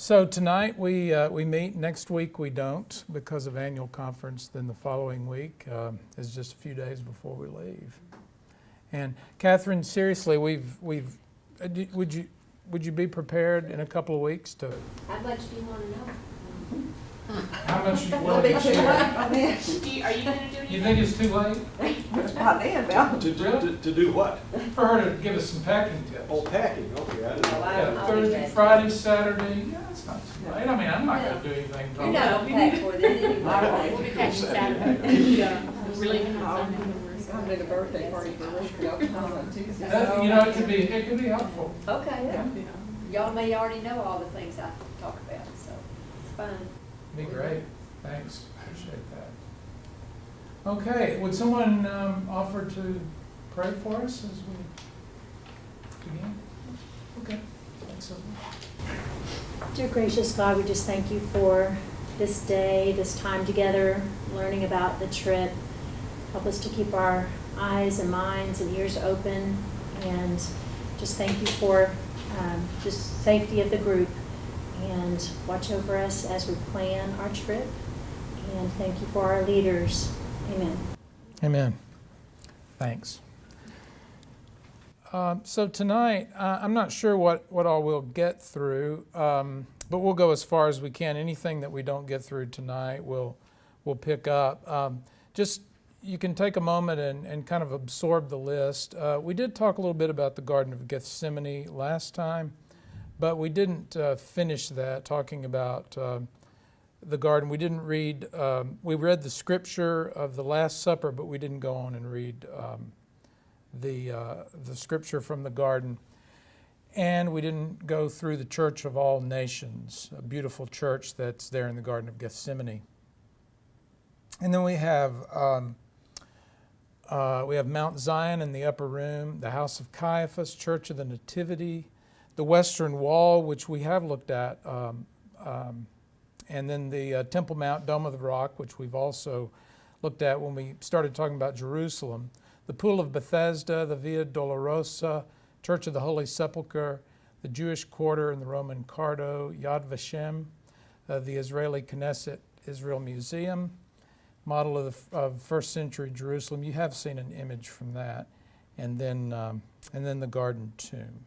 So tonight we meet. Next week we don't because of annual conference. Then the following week is just a few days before we leave. And Catherine, seriously, would you be prepared in a couple of weeks to? How much do you want to know? How much you willing to share? Are you going to do anything? You think it's too late? By then, Val. To do what? For her to give us some packing tips. Oh, packing, okay, I didn't know. Yeah, Thursday, Friday, Saturday. Yeah, it's not too late. I mean, I'm not going to do anything. You're not going to pay for it anyway. We'll be packing Saturday. We're leaving on Sunday. I'm doing a birthday party for Richard on Tuesday. That, it could be helpful. Okay, yeah. Y'all may already know all the things I talk about, so it's fine. Be great. Thanks. Appreciate that. Okay. Would someone offer to pray for us as we begin? Okay. Thanks so much. Dear gracious God, we just thank you for this day, this time together, learning about the trip. Help us to keep our eyes and minds and ears open, and just thank you for just safety of the group, and watch over us as we plan our trip, and thank you for our leaders. Amen. Amen. Thanks. So tonight, I'm not sure what all we'll get through, but we'll go as far as we can. Anything that we don't get through tonight, we'll pick up. Just you can take a moment and kind of absorb the list. We did talk a little bit about the Garden of Gethsemane last time, but we didn't finish that, talking about the garden. We didn't read, we read the scripture of the Last Supper, but we didn't go on and read the scripture from the garden. And we didn't go through the Church of All Nations, a beautiful church that's there in the Garden of Gethsemane. And then we have Mount Zion in the upper room, the House of Caiaphas, Church of the Nativity, the Western Wall, which we have looked at, and then the Temple Mount, Dome of the Rock, which we've also looked at when we started talking about Jerusalem, the Pool of Bethesda, the Via Dolorosa, Church of the Holy Sepulchre, the Jewish Quarter and the Roman Cardo, Yad Vashem, the Israeli Knesset Israel Museum, model of first century Jerusalem. You have seen an image from that, and then the Garden Tomb.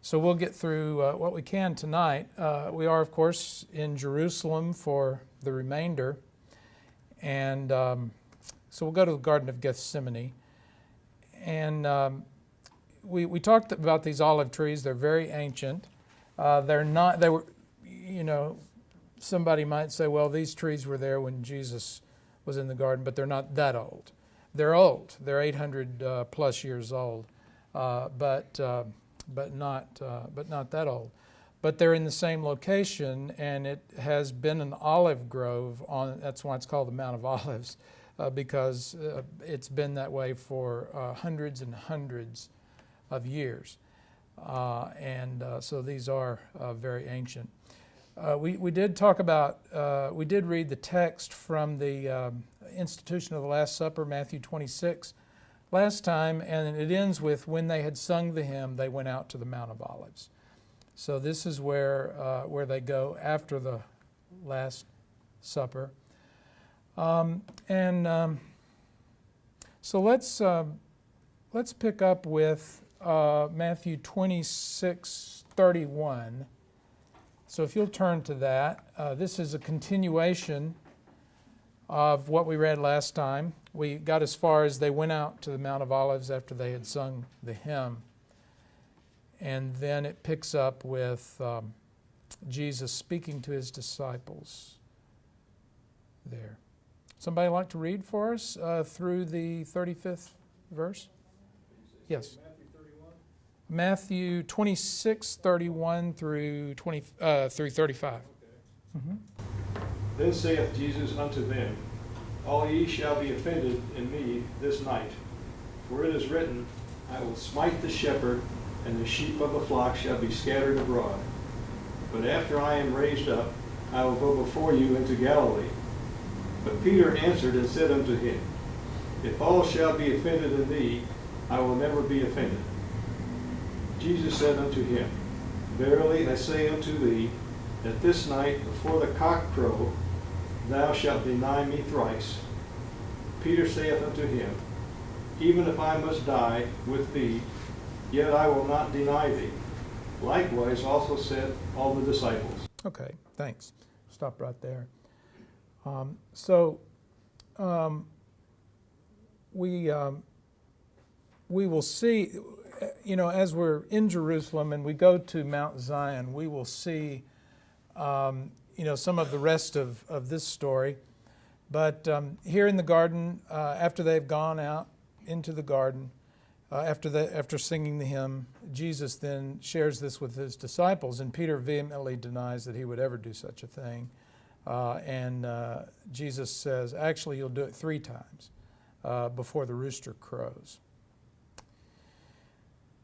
So we'll get through what we can tonight. We are, of course, in Jerusalem for the remainder, and so we'll go to the Garden of Gethsemane. And we talked about these olive trees. They're very ancient. They were, somebody might say, well, these trees were there when Jesus was in the garden, but they're not that old. They're old. They're 800 plus years old, but not that old. But they're in the same location, and it has been an olive grove on. That's why it's called the Mount of Olives, because it's been that way for hundreds and hundreds of years, and so these are very ancient. We did talk about, we did read the text from the institution of the Last Supper, Matthew 26, last time, and it ends with, when they had sung the hymn, they went out to the Mount of Olives. So this is where they go after the Last Supper. So let's pick up with Matthew 26:31. So if you'll turn to that, this is a continuation of what we read last time. We got as far as they went out to the Mount of Olives after they had sung the hymn. And then it picks up with Jesus speaking to his disciples there. Somebody like to read for us through the 35th verse? Yes. Matthew 26:31 through 35. Okay. Mm-hmm. Then saith Jesus unto them, All ye shall be offended in me this night. For it is written, I will smite the shepherd, and the sheep of the flock shall be scattered abroad. But after I am raised up, I will go before you into Galilee. But Peter answered and said unto him, If all shall be offended in thee, I will never be offended. Jesus said unto him, Verily I say unto thee, that this night before the cock crow thou shalt deny me thrice. Peter saith unto him, Even if I must die with thee, yet I will not deny thee. Likewise also said all the disciples. Okay, thanks. Stop right there. We will see, as we're in Jerusalem and we go to Mount Zion, we will see, some of the rest of this story. But here in the garden, after they've gone out into the garden, after singing the hymn, Jesus then shares this with his disciples, and Peter vehemently denies that he would ever do such a thing. And Jesus says, actually, you'll do it 3 times before the rooster crows.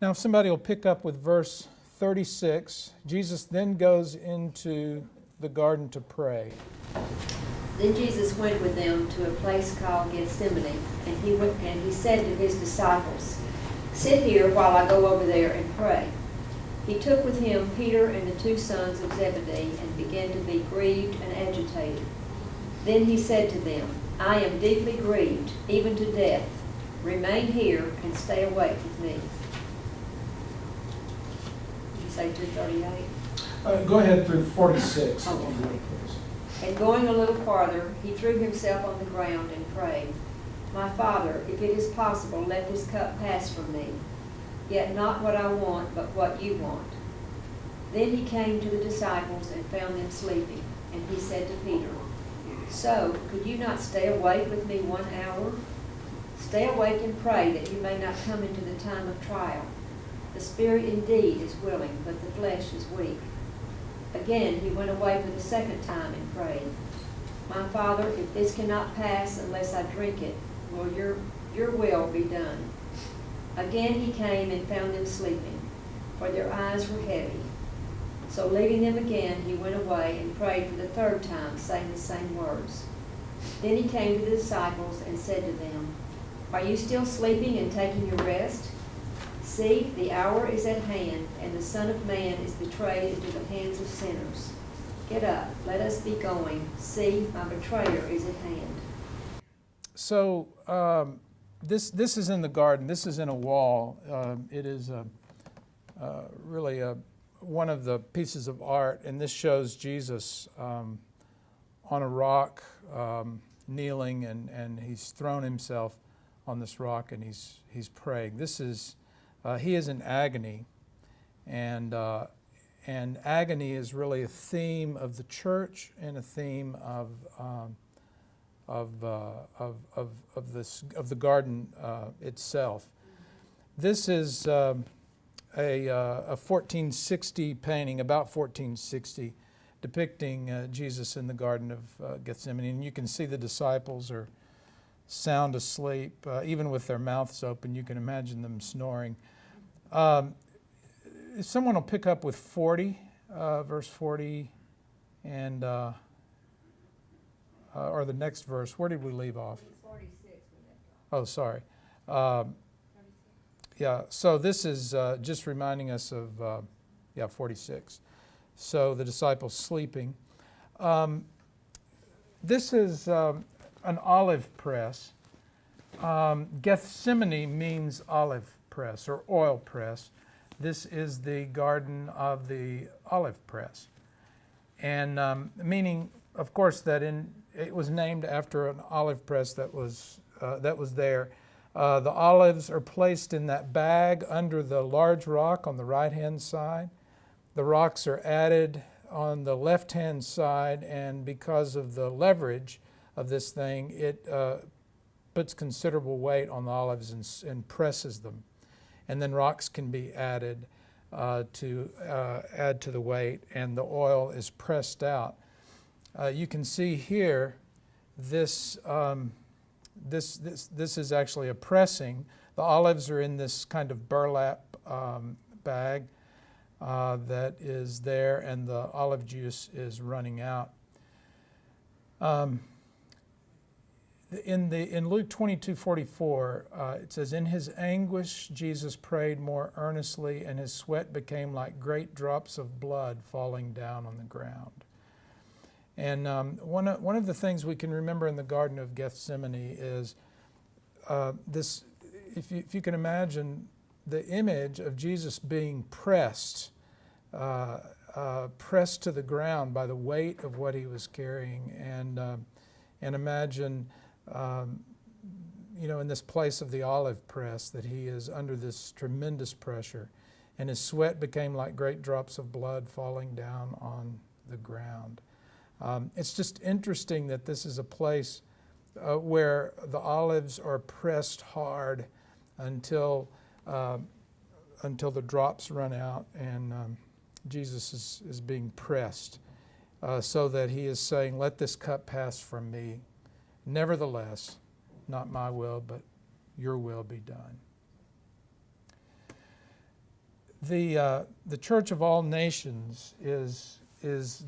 Now, if somebody will pick up with verse 36, Jesus then goes into the garden to pray. Then Jesus went with them to a place called Gethsemane, and he said to his disciples, Sit here while I go over there and pray. He took with him Peter and the 2 sons of Zebedee and began to be grieved and agitated. Then he said to them, I am deeply grieved, even to death. Remain here and stay awake with me. Did you say 238? Go ahead through 46. Oh, okay. And going a little farther, he threw himself on the ground and prayed, My Father, if it is possible, let this cup pass from me. Yet not what I want, but what you want. Then he came to the disciples and found them sleeping. And he said to Peter, So, could you not stay awake with me 1 hour? Stay awake and pray that you may not come into the time of trial. The spirit indeed is willing, but the flesh is weak. Again he went away for the 2nd time and prayed, My Father, if this cannot pass unless I drink it, will your will be done. Again he came and found them sleeping, for their eyes were heavy. So leaving them again, he went away and prayed for the 3rd time, saying the same words. Then he came to the disciples and said to them, Are you still sleeping and taking your rest? See, the hour is at hand, and the Son of Man is betrayed into the hands of sinners. Get up, let us be going. See, my betrayer is at hand. So this is in the garden. This is in a wall. It is really one of the pieces of art, and this shows Jesus on a rock, kneeling, and he's thrown himself on this rock, and he's praying. This is he is in agony, and agony is really a theme of the church and a theme of the garden itself. This is a 1460 painting, about 1460, depicting Jesus in the Garden of Gethsemane, and you can see the disciples are sound asleep, even with their mouths open. You can imagine them snoring. If someone will pick up with 40, verse 40, and or the next verse. Where did we leave off? 46. Oh, sorry. Yeah, so this is just reminding us of, 46. So the disciples sleeping. This is an olive press. Gethsemane means olive press or oil press. This is the garden of the olive press. And meaning, of course, that it was named after an olive press that was there. The olives are placed in that bag under the large rock on the right-hand side. The rocks are added on the left-hand side, and because of the leverage of this thing, it puts considerable weight on the olives and presses them. And then rocks can be added to add to the weight, and the oil is pressed out. You can see here this is actually a pressing. The olives are in this kind of burlap bag that is there, and the olive juice is running out. In Luke 22:44, it says, "In his anguish, Jesus prayed more earnestly, and his sweat became like great drops of blood falling down on the ground." And one of the things we can remember in the Garden of Gethsemane is this. If you can imagine the image of Jesus being pressed to the ground by the weight of what he was carrying, and imagine, in this place of the olive press, that he is under this tremendous pressure, and his sweat became like great drops of blood falling down on the ground. It's just interesting that this is a place where the olives are pressed hard until the drops run out, and Jesus is being pressed so that he is saying, "Let this cup pass from me. Nevertheless, not my will, but your will be done." The Church of All Nations is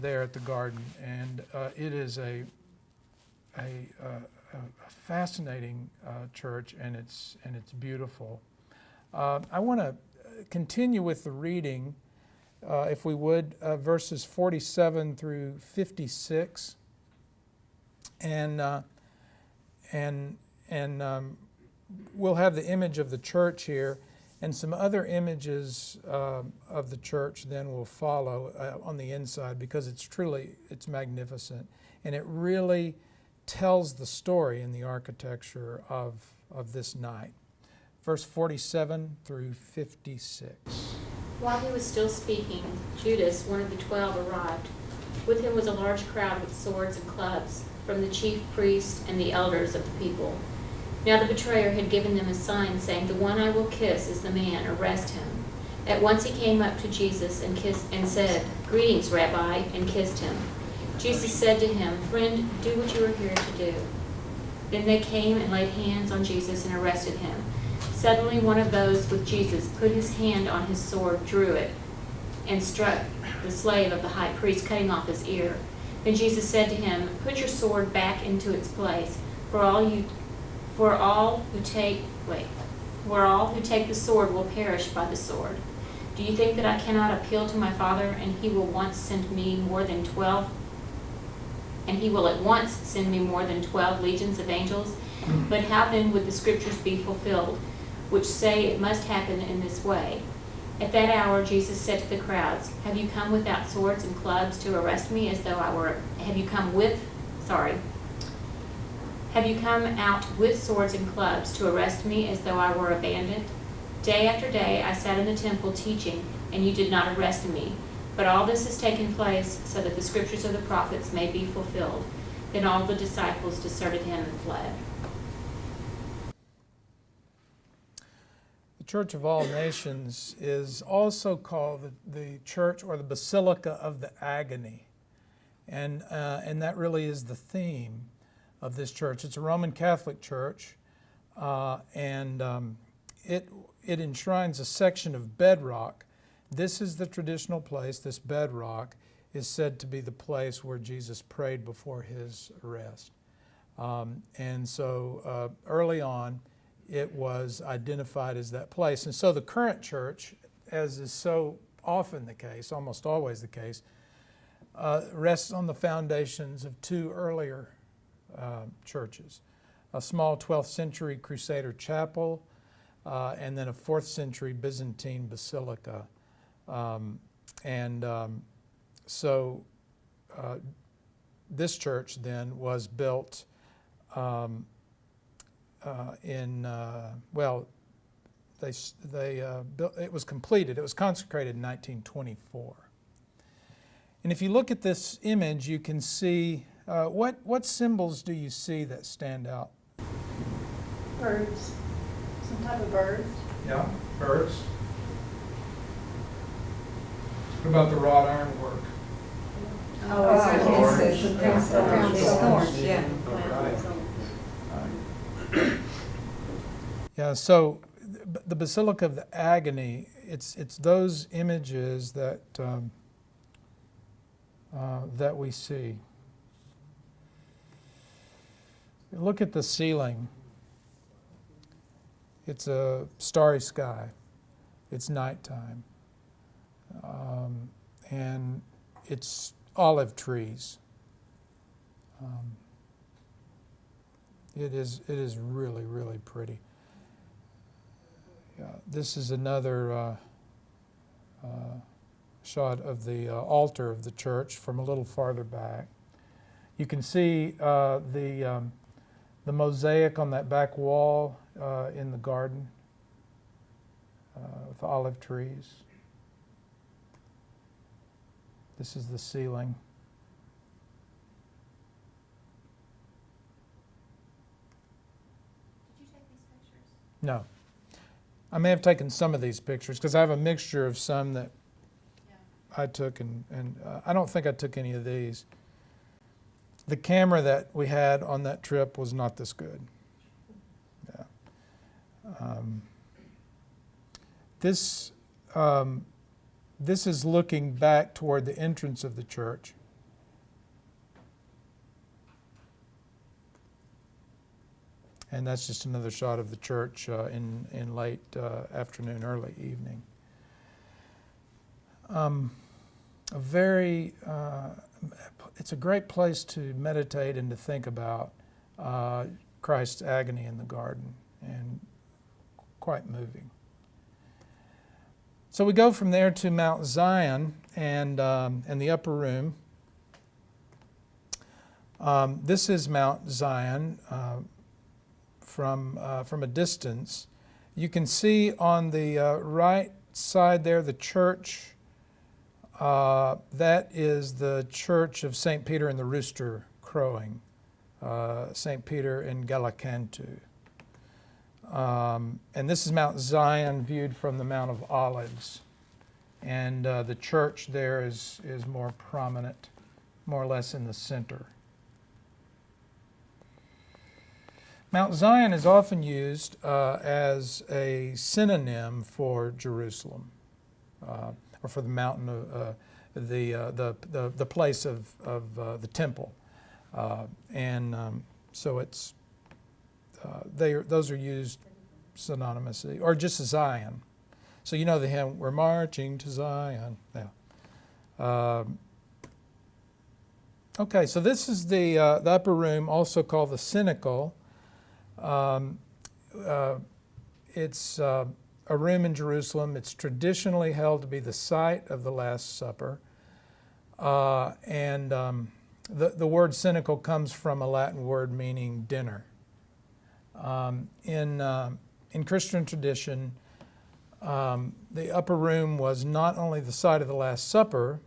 there at the garden, and it is a fascinating church, and it's beautiful. I want to continue with the reading, if we would, verses 47 through 56, and we'll have the image of the church here, and some other images of the church then will follow on the inside, because it's magnificent, and it really tells the story in the architecture of this night. Verse 47 through 56. While he was still speaking, Judas, one of the 12, arrived. With him was a large crowd with swords and clubs, from the chief priests and the elders of the people. Now the betrayer had given them a sign, saying, "The one I will kiss is the man, arrest him." At once he came up to Jesus and said, "Greetings, Rabbi," and kissed him. Jesus said to him, "Friend, do what you are here to do." Then they came and laid hands on Jesus and arrested him. Suddenly one of those with Jesus put his hand on his sword, drew it, and struck the slave of the high priest, cutting off his ear. Then Jesus said to him, "Put your sword back into its place, for all who take the sword will perish by the sword. Do you think that I cannot appeal to my Father, and he will at once send me more than 12 legions of angels? But how then would the scriptures be fulfilled, which say it must happen in this way?" At that hour Jesus said to the crowds, Have you come without swords and clubs to arrest me as though I were Have you come out with swords and clubs to arrest me as though I were a bandit? Day after day I sat in the temple teaching, and you did not arrest me. But all this has taken place so that the scriptures of the prophets may be fulfilled. Then all the disciples deserted him and fled. The Church of All Nations is also called the Church, or the Basilica of the Agony, and that really is the theme of this church. It's a Roman Catholic church, and it enshrines a section of bedrock. This is the traditional place. This bedrock is said to be the place where Jesus prayed before his arrest. And so early on, it was identified as that place. And so the current church, as is so often the case, almost always the case, rests on the foundations of two earlier churches. A small 12th century Crusader chapel, and then a 4th century Byzantine basilica. So this church then was built it was completed. It was consecrated in 1924. And if you look at this image, you can see what symbols do you see that stand out? Birds. Some type of birds. Yeah, birds. What about the wrought iron work? It's the thorns, yeah. Yeah, so the Basilica of the Agony, it's those images that that we see. Look at the ceiling. It's a starry sky. It's nighttime. And it's olive trees. It is really, really pretty. Yeah, this is another shot of the altar of the church from a little farther back. You can see the mosaic on that back wall in the garden with olive trees. This is the ceiling. Did you take these pictures? No. I may have taken some of these pictures because I have a mixture of some that I took and I don't think I took any of these. The camera that we had on that trip was not this good. Yeah. This is looking back toward the entrance of the church. And that's just another shot of the church in late afternoon, early evening. It's a great place to meditate and to think about Christ's agony in the garden, and quite moving. So we go from there to Mount Zion and the upper room. This is Mount Zion from a distance. You can see on the right side there the church. That is the church of St. Peter and the Rooster Crowing, St. Peter in Galacantu. And this is Mount Zion viewed from the Mount of Olives. And the church there is more prominent, more or less in the center. Mount Zion is often used as a synonym for Jerusalem, or for the mountain of the place of the temple, so it's those are used synonymously, or just Zion. So you know the hymn, "We're marching to Zion." Yeah. Okay, so this is the upper room, also called the Cenacle. It's a room in Jerusalem. It's traditionally held to be the site of the Last Supper. The word cenacle comes from a Latin word meaning dinner. In Christian tradition, the upper room was not only the site of the Last Supper,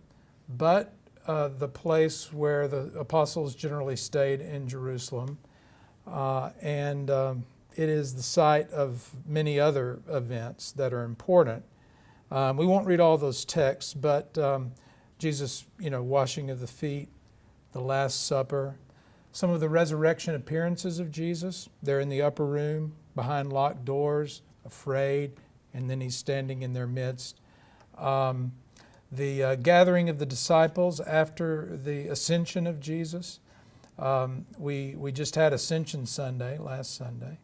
but the place where the apostles generally stayed in Jerusalem. It is the site of many other events that are important. We won't read all those texts, but Jesus, washing of the feet, the Last Supper, some of the resurrection appearances of Jesus. They're in the upper room, behind locked doors, afraid, and then he's standing in their midst. The gathering of the disciples after the ascension of Jesus. We just had Ascension Sunday, last Sunday.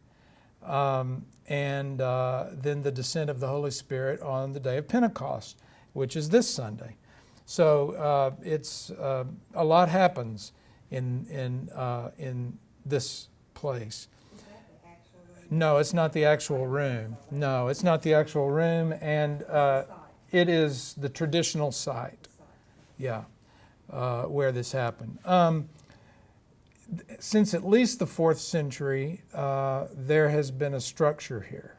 Then the descent of the Holy Spirit on the day of Pentecost, which is this Sunday. So it's a lot happens in this place. Is that the actual room? No, it's not the actual room. No, it's not the actual room, and it is the traditional site. Yeah, where this happened. Since at least the 4th century, there has been a structure here.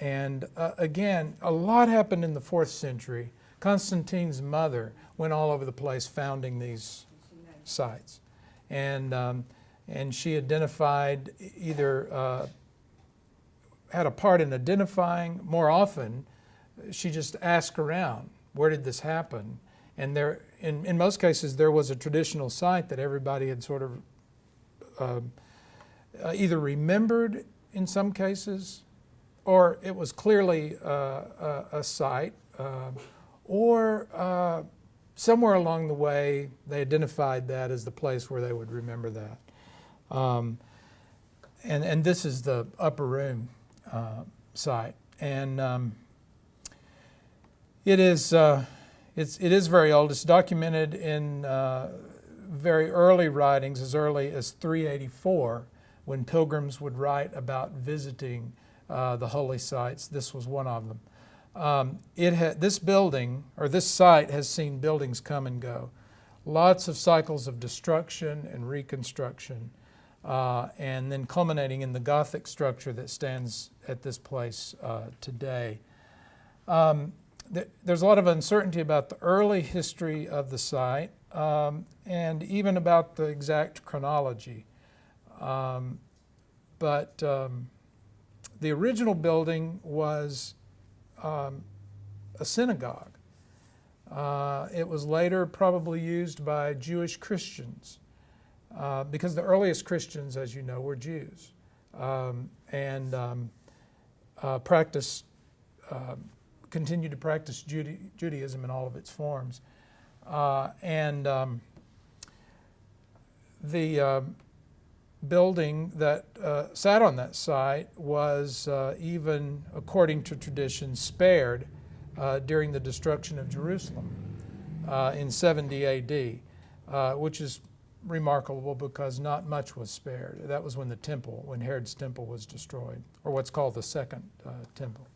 Again, a lot happened in the 4th century. Constantine's mother went all over the place founding these sites. And she identified either, had a part in identifying. More often, she just asked around, where did this happen? And there, in most cases, there was a traditional site that everybody had sort of either remembered in some cases, or it was clearly a site, or somewhere along the way they identified that as the place where they would remember that. And this is the upper room site, and it is very old. It's documented in very early writings, as early as 384, when pilgrims would write about visiting the holy sites. This was one of them. This building, or this site, has seen buildings come and go. Lots of cycles of destruction and reconstruction, and then culminating in the Gothic structure that stands at this place today. There's a lot of uncertainty about the early history of the site, and even about the exact chronology. But the original building was a synagogue. It was later probably used by Jewish Christians, because the earliest Christians, as you know, were Jews, and continued to practice Judaism in all of its forms. The building that sat on that site was even, according to tradition, spared during the destruction of Jerusalem in 70 A.D., which is remarkable because not much was spared. That was when when Herod's temple was destroyed, or what's called the Second Temple.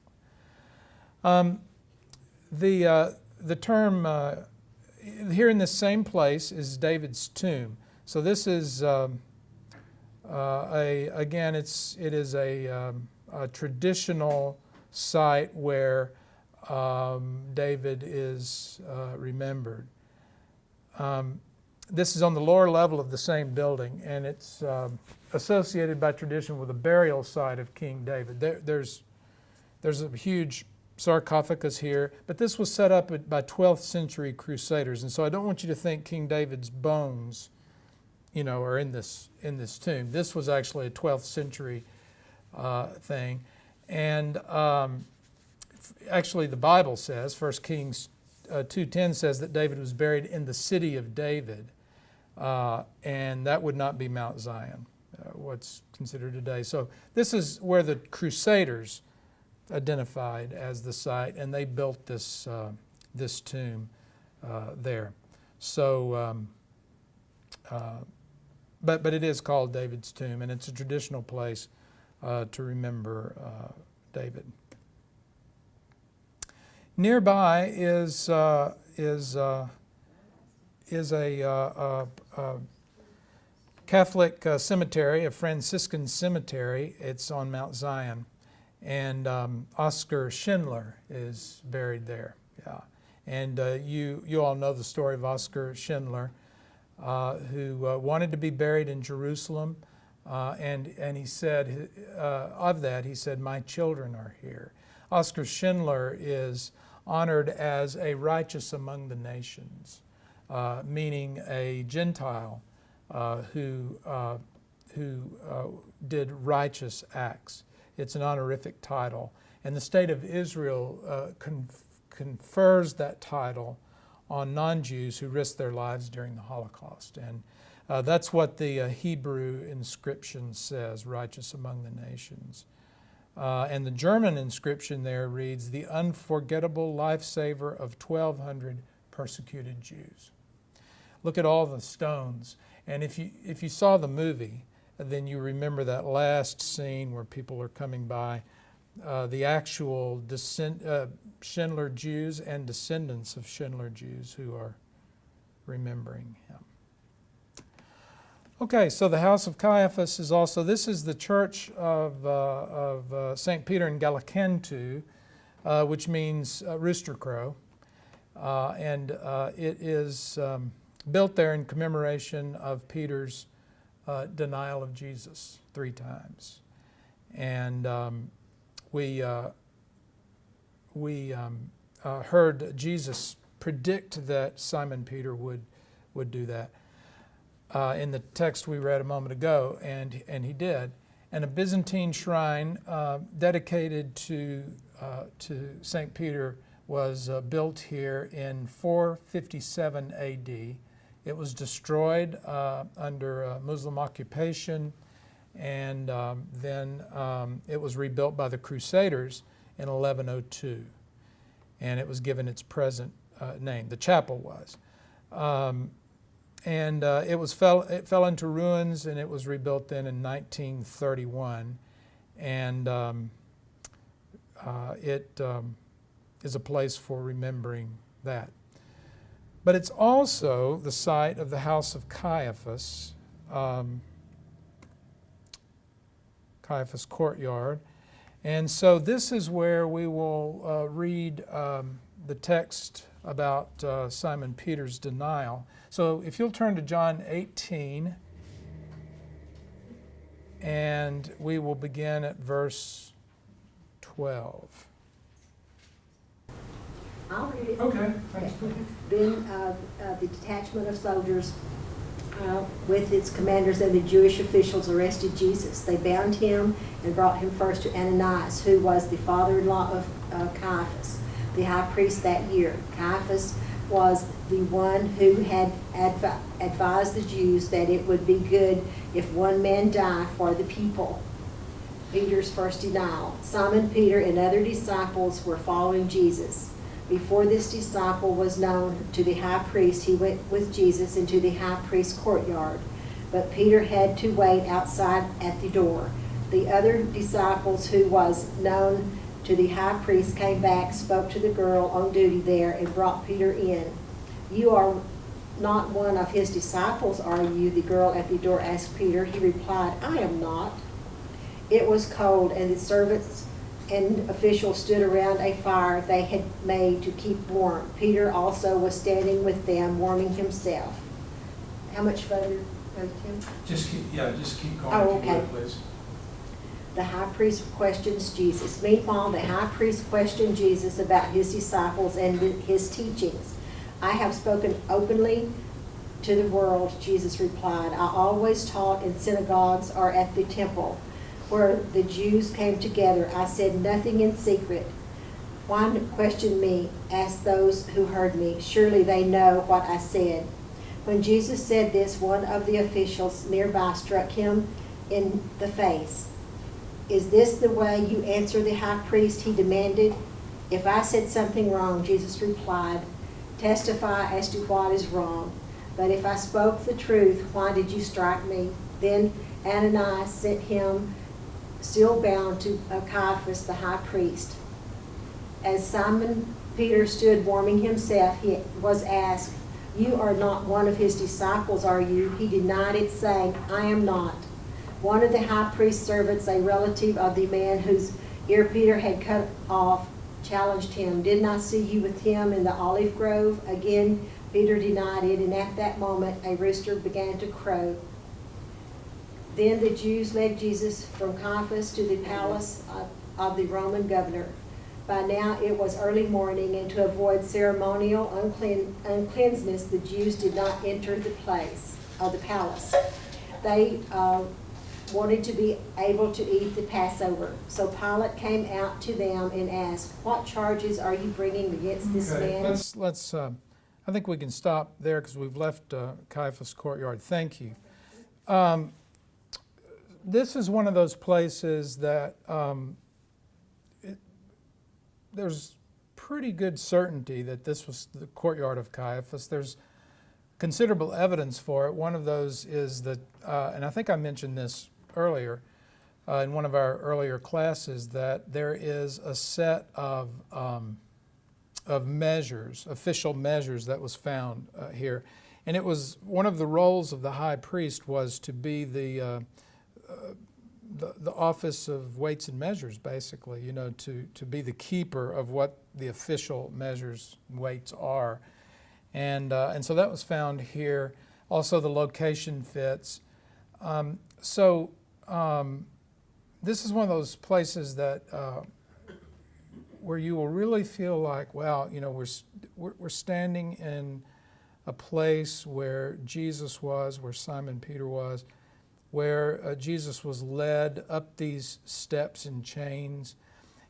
The term here in this same place is David's tomb. So this is it is a traditional site where David is remembered. This is on the lower level of the same building, and it's associated by tradition with a burial site of King David. There's a huge sarcophagus here, but this was set up by 12th century Crusaders, and so I don't want you to think King David's bones, are in this tomb. This was actually a 12th century thing, and actually the Bible says, 1 Kings 2:10 says that David was buried in the city of David, and that would not be Mount Zion, what's considered today. So this is where the Crusaders identified as the site, and they built this tomb there. So, but it is called David's tomb, and it's a traditional place to remember David. Nearby is a Catholic cemetery, a Franciscan cemetery. It's on Mount Zion. And Oscar Schindler is buried there. Yeah, and you all know the story of Oscar Schindler, who wanted to be buried in Jerusalem, and he said he said, "My children are here." Oscar Schindler is honored as a righteous among the nations, meaning a Gentile who did righteous acts. It's an honorific title, and the state of Israel confers that title on non-Jews who risked their lives during the Holocaust. And that's what the Hebrew inscription says, righteous among the nations. And the German inscription there reads, "The unforgettable lifesaver of 1,200 persecuted Jews." Look at all the stones. And if you saw the movie, then you remember that last scene where people are coming by, the actual Schindler Jews and descendants of Schindler Jews who are remembering him. Okay, so the house of Caiaphas is also, this is the church of St. Peter in Gallicantu, which means rooster crow, and it is built there in commemoration of Peter's denial of Jesus 3 times. And we heard Jesus predict that Simon Peter would do that in the text we read a moment ago, and he did. And a Byzantine shrine dedicated to St. Peter was built here in 457 A.D. It was destroyed under Muslim occupation, and then it was rebuilt by the Crusaders in 1102, and it was given its present name. The chapel was. It fell into ruins, and it was rebuilt then in 1931, and it is a place for remembering that. But it's also the site of the house of Caiaphas, Caiaphas courtyard, and so this is where we will read the text about Simon Peter's denial. So if you'll turn to John 18, and we will begin at verse 12. I'll read it. Okay. Then the detachment of soldiers with its commanders and the Jewish officials arrested Jesus. They bound him and brought him first to Ananias, who was the father-in-law of Caiaphas, the high priest that year. Caiaphas was the one who had advised the Jews that it would be good if one man die for the people. Peter's first denial. Simon Peter and other disciples were following Jesus. Before this disciple was known to the high priest, he went with Jesus into the high priest's courtyard. But Peter had to wait outside at the door. The other disciples who was known to the high priest came back, spoke to the girl on duty there, and brought Peter in. "You are not one of his disciples, are you?" the girl at the door asked Peter. He replied, "I am not." It was cold, and the servants and officials stood around a fire they had made to keep warm. Peter also was standing with them, warming himself. How much further, Brother Tim? Just keep going, Oh, if you okay. would, please. The high priest questions Jesus. Meanwhile, the high priest questioned Jesus about his disciples and his teachings. "I have spoken openly to the world," Jesus replied. "I always taught in synagogues or at the temple, where the Jews came together. I said nothing in secret. Why question me?" asked those who heard me. "Surely they know what I said." When Jesus said this, one of the officials nearby struck him in the face. "Is this the way you answer the high priest?" he demanded. "If I said something wrong," Jesus replied, "testify as to what is wrong. But if I spoke the truth, why did you strike me?" Then Ananias sent him, still bound, to Caiaphas the high priest. As Simon Peter stood warming himself, he was asked, "You are not one of his disciples, are you?" He denied it, saying, "I am not." One of the high priest's servants, a relative of the man whose ear Peter had cut off, challenged him. "Didn't I see you with him in the olive grove?" Again, Peter denied it, and at that moment a rooster began to crow. Then the Jews led Jesus from Caiaphas to the palace of the Roman governor. By now it was early morning, and to avoid ceremonial uncleanness, the Jews did not enter the palace. They wanted to be able to eat the Passover. So Pilate came out to them and asked, "What charges are you bringing against this man?" Let's. I think we can stop there because we've left Caiaphas courtyard. Thank you. This is one of those places that there's pretty good certainty that this was the courtyard of Caiaphas. There's considerable evidence for it. One of those is that, and I think I mentioned this earlier in one of our earlier classes, that there is a set of measures, official measures, that was found here. And it was one of the roles of the high priest was to be the office of weights and measures, basically, to be the keeper of what the official measures, weights are. And so that was found here. Also, the location fits. This is one of those places that where you will really feel like, wow, we're standing in a place where Jesus was, where Simon Peter was, where Jesus was led up these steps in chains.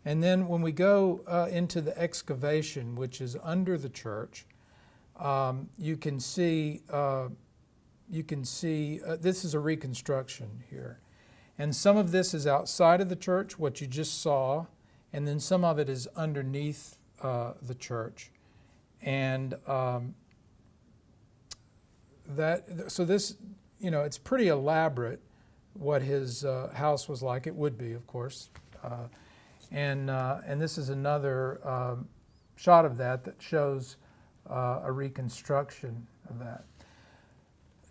And then when we go into the excavation, which is under the church, You can see this is a reconstruction here. And some of this is outside of the church, what you just saw, and then some of it is underneath the church. And so this, it's pretty elaborate what his house was like. It would be, of course. And this is another shot of that shows a reconstruction of that.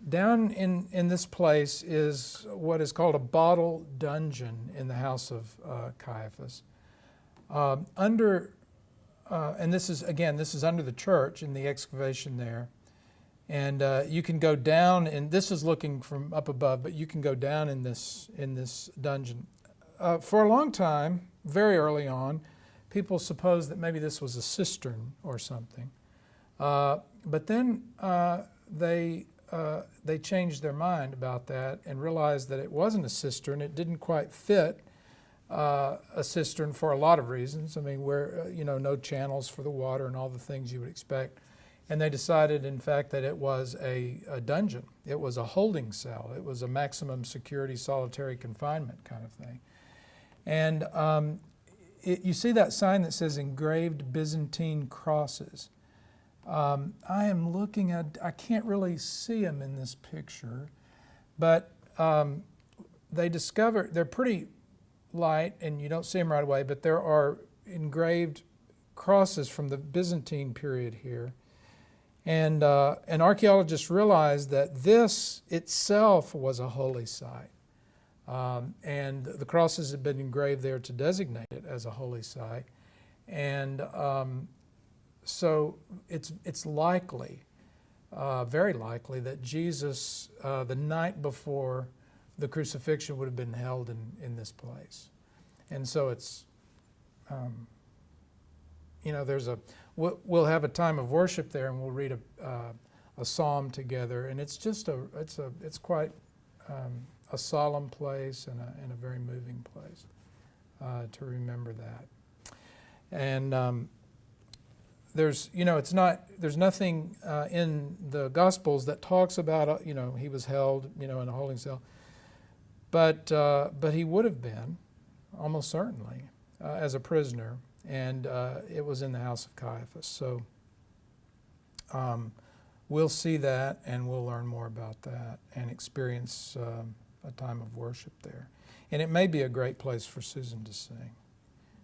Down in this place is what is called a bottle dungeon in the house of Caiaphas. And this is under the church in the excavation there. And you can go down, and this is looking from up above, but you can go down in this dungeon. For a long time, very early on, people supposed that maybe this was a cistern or something. But then they changed their mind about that and realized that it wasn't a cistern. It didn't quite fit a cistern for a lot of reasons. I mean, where no channels for the water and all the things you would expect. And they decided, in fact, that it was a dungeon. It was a holding cell. It was a maximum security solitary confinement kind of thing. And you see that sign that says engraved Byzantine crosses. I am looking at, I can't really see them in this picture, but they discovered, they're pretty light and you don't see them right away, but there are engraved crosses from the Byzantine period here. And archaeologists realized that this itself was a holy site. And the crosses had been engraved there to designate it as a holy site. And so it's likely, very likely, that Jesus, the night before the crucifixion, would have been held in this place. And so it's, we'll have a time of worship there, and we'll read a psalm together, and it's just it's quite a solemn place and a very moving place to remember that. And there's nothing in the Gospels that talks about he was held in a holding cell, but he would have been almost certainly as a prisoner. And it was in the house of Caiaphas. So we'll see that, and we'll learn more about that and experience a time of worship there. And it may be a great place for Susan to sing.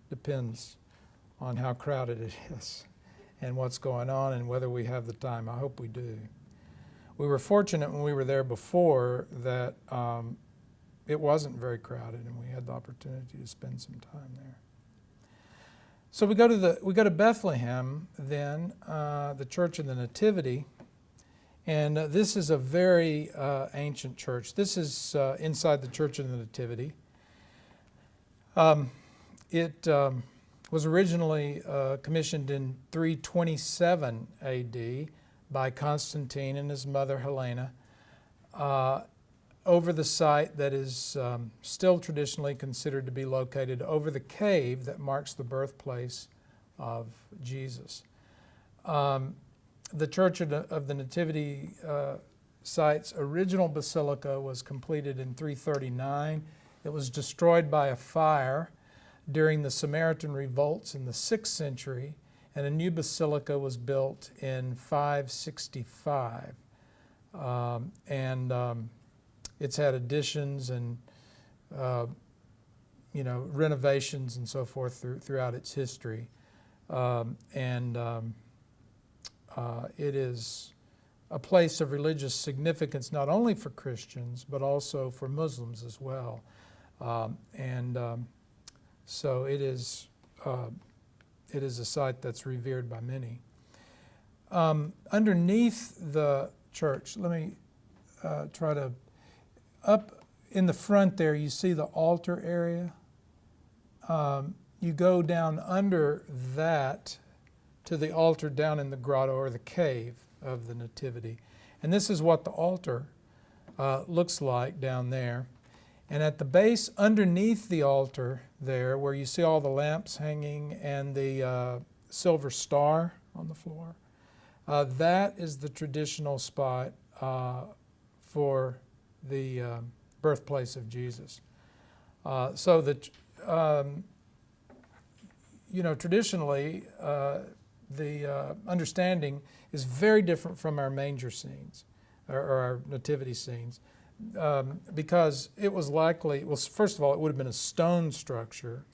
Depends on how crowded it is and what's going on and whether we have the time. I hope we do. We were fortunate when we were there before that it wasn't very crowded, and we had the opportunity to spend some time there. So we go to Bethlehem then, the Church of the Nativity, and this is a very ancient church. This is inside the Church of the Nativity. It was originally commissioned in 327 A.D. by Constantine and his mother Helena over the site that is still traditionally considered to be located over the cave that marks the birthplace of Jesus. The Church of the Nativity site's original basilica was completed in 339. It was destroyed by a fire during the Samaritan revolts in the 6th century, and a new basilica was built in 565. It's had additions and renovations and so forth throughout its history, it is a place of religious significance not only for Christians but also for Muslims as well, so it is a site that's revered by many. Underneath the church, let me try to. Up in the front there, you see the altar area. You go down under that to the altar down in the grotto or the cave of the Nativity. And this is what the altar looks like down there. And at the base, underneath the altar there, where you see all the lamps hanging and the silver star on the floor, That is the traditional spot for the birthplace of Jesus. So that, traditionally, the understanding is very different from our manger scenes or our nativity scenes, because it was likely, well, first of all, it would have been a stone structure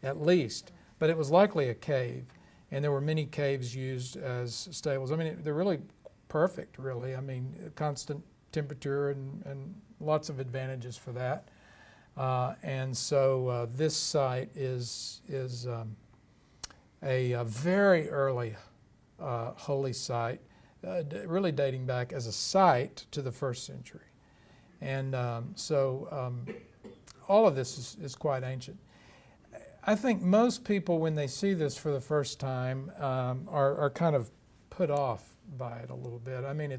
at least, but it was likely a cave, and there were many caves used as stables. I mean, they're really perfect, really. I mean, constant temperature and lots of advantages for that. And so this site is a very early holy site, really dating back as a site to the 1st century. And all of this is quite ancient. I think most people, when they see this for the first time, are kind of put off by it a little bit. I mean,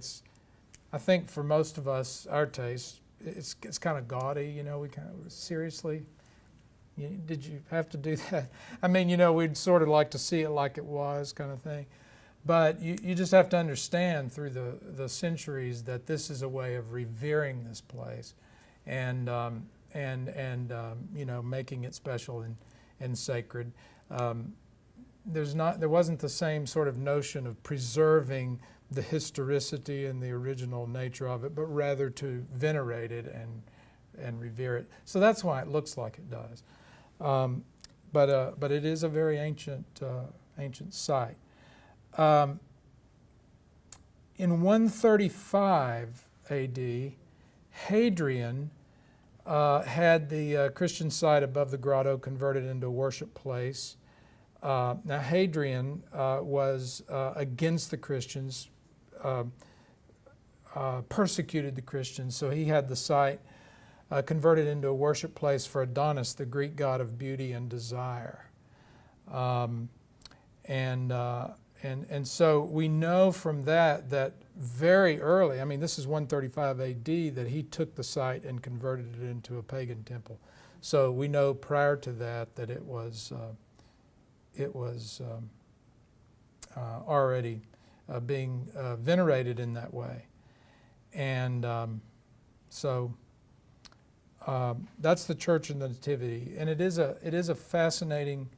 I think for most of us, our taste, it's kind of gaudy, we kind of, seriously? Did you have to do that? I mean, we'd sort of like to see it like it was, kind of thing. But you just have to understand through the centuries that this is a way of revering this place and making it special and sacred. There wasn't the same sort of notion of preserving the historicity and the original nature of it, but rather to venerate it and revere it. So that's why it looks like it does. But it is a very ancient site. In 135 A.D., Hadrian had the Christian site above the grotto converted into a worship place. Now, Hadrian was against the Christians, persecuted the Christians, so he had the site converted into a worship place for Adonis, the Greek god of beauty and desire. And so we know from that very early, I mean, this is 135 A.D., that he took the site and converted it into a pagan temple. So we know prior to that it was already being venerated in that way. And so that's the Church of the Nativity, and it is a fascinating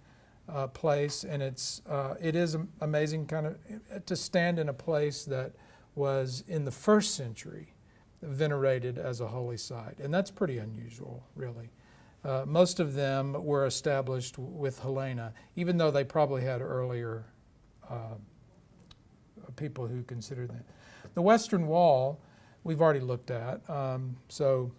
place, and it is amazing kind of to stand in a place that was in the 1st century venerated as a holy site, and that's pretty unusual, really. Most of them were established with Helena, even though they probably had earlier people who considered that. The Western Wall we've already looked at, so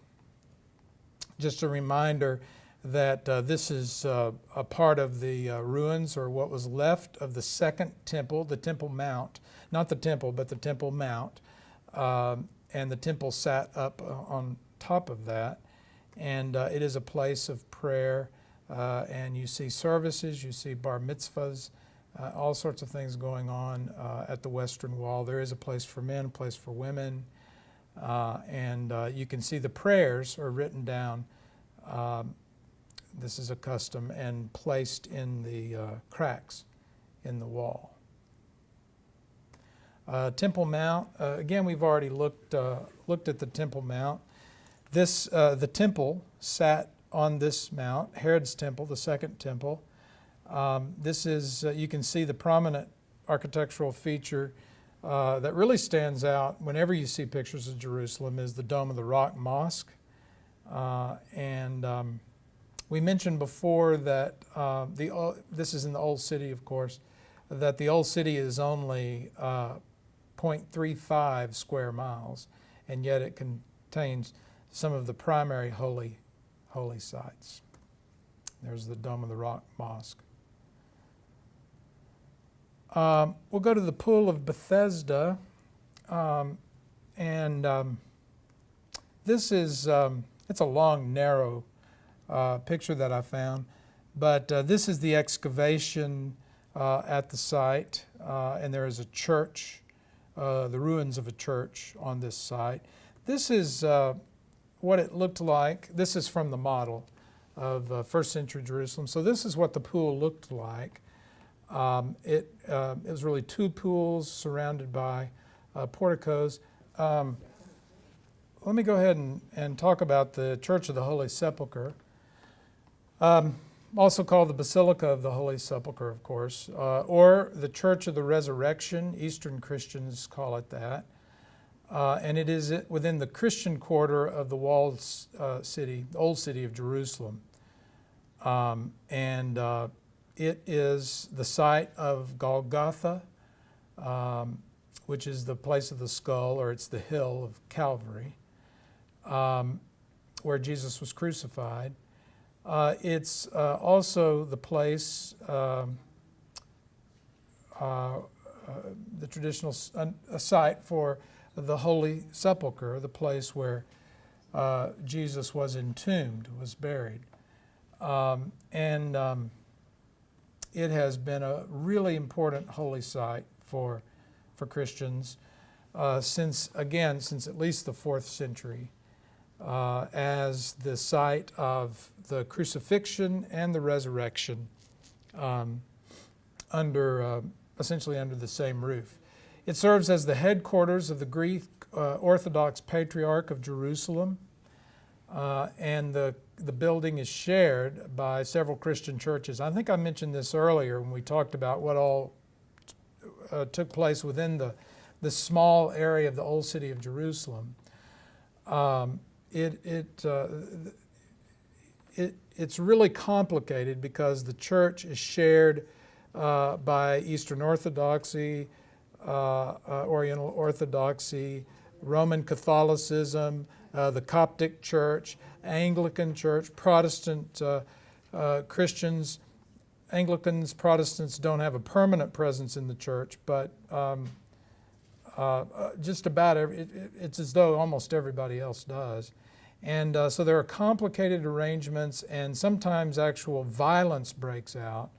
just a reminder that this is a part of the ruins, or what was left of the second temple, the Temple Mount, not the temple, but the Temple Mount, and the temple sat up on top of that, and it is a place of prayer, and you see services, you see bar mitzvahs, all sorts of things going on at the Western Wall. There is a place for men, a place for women, and you can see the prayers are written down. This is a custom, and placed in the cracks in the wall. Temple Mount, again, we've already looked at the Temple Mount. The temple sat on this mount, Herod's temple, the second temple. This is, you can see the prominent architectural feature that really stands out whenever you see pictures of Jerusalem is the Dome of the Rock Mosque. We mentioned before that this is in the Old City, of course, that the Old City is only 0.35 square miles, and yet it contains some of the primary holy sites. There's the Dome of the Rock Mosque. We'll go to the Pool of Bethesda, this is it's a long, narrow picture that I found, but this is the excavation at the site, and there is a church, the ruins of a church on this site. This is what it looked like. This is from the model of 1st century Jerusalem. So this is what the pool looked like. It was really two pools surrounded by porticos. Let me go ahead and talk about the Church of the Holy Sepulchre, also called the Basilica of the Holy Sepulchre, of course, or the Church of the Resurrection. Eastern Christians call it that. And it is within the Christian quarter of the walled city, the old city of Jerusalem. It is the site of Golgotha, which is the place of the skull, or it's the hill of Calvary, where Jesus was crucified. It's also the place, the traditional site for the Holy Sepulchre, the place where Jesus was entombed, was buried. It has been a really important holy site for Christians since at least the 4th century, as the site of the crucifixion and the resurrection essentially under the same roof. It serves as the headquarters of the Greek Orthodox Patriarch of Jerusalem, and the building is shared by several Christian churches. I think I mentioned this earlier when we talked about what all took place within the small area of the old city of Jerusalem. It's really complicated because the church is shared by Eastern Orthodoxy, Oriental Orthodoxy, Roman Catholicism, the Coptic Church, Anglican Church, Protestant Christians. Anglicans, Protestants don't have a permanent presence in the church, but just about it's as though almost everybody else does. And so there are complicated arrangements, and sometimes actual violence breaks out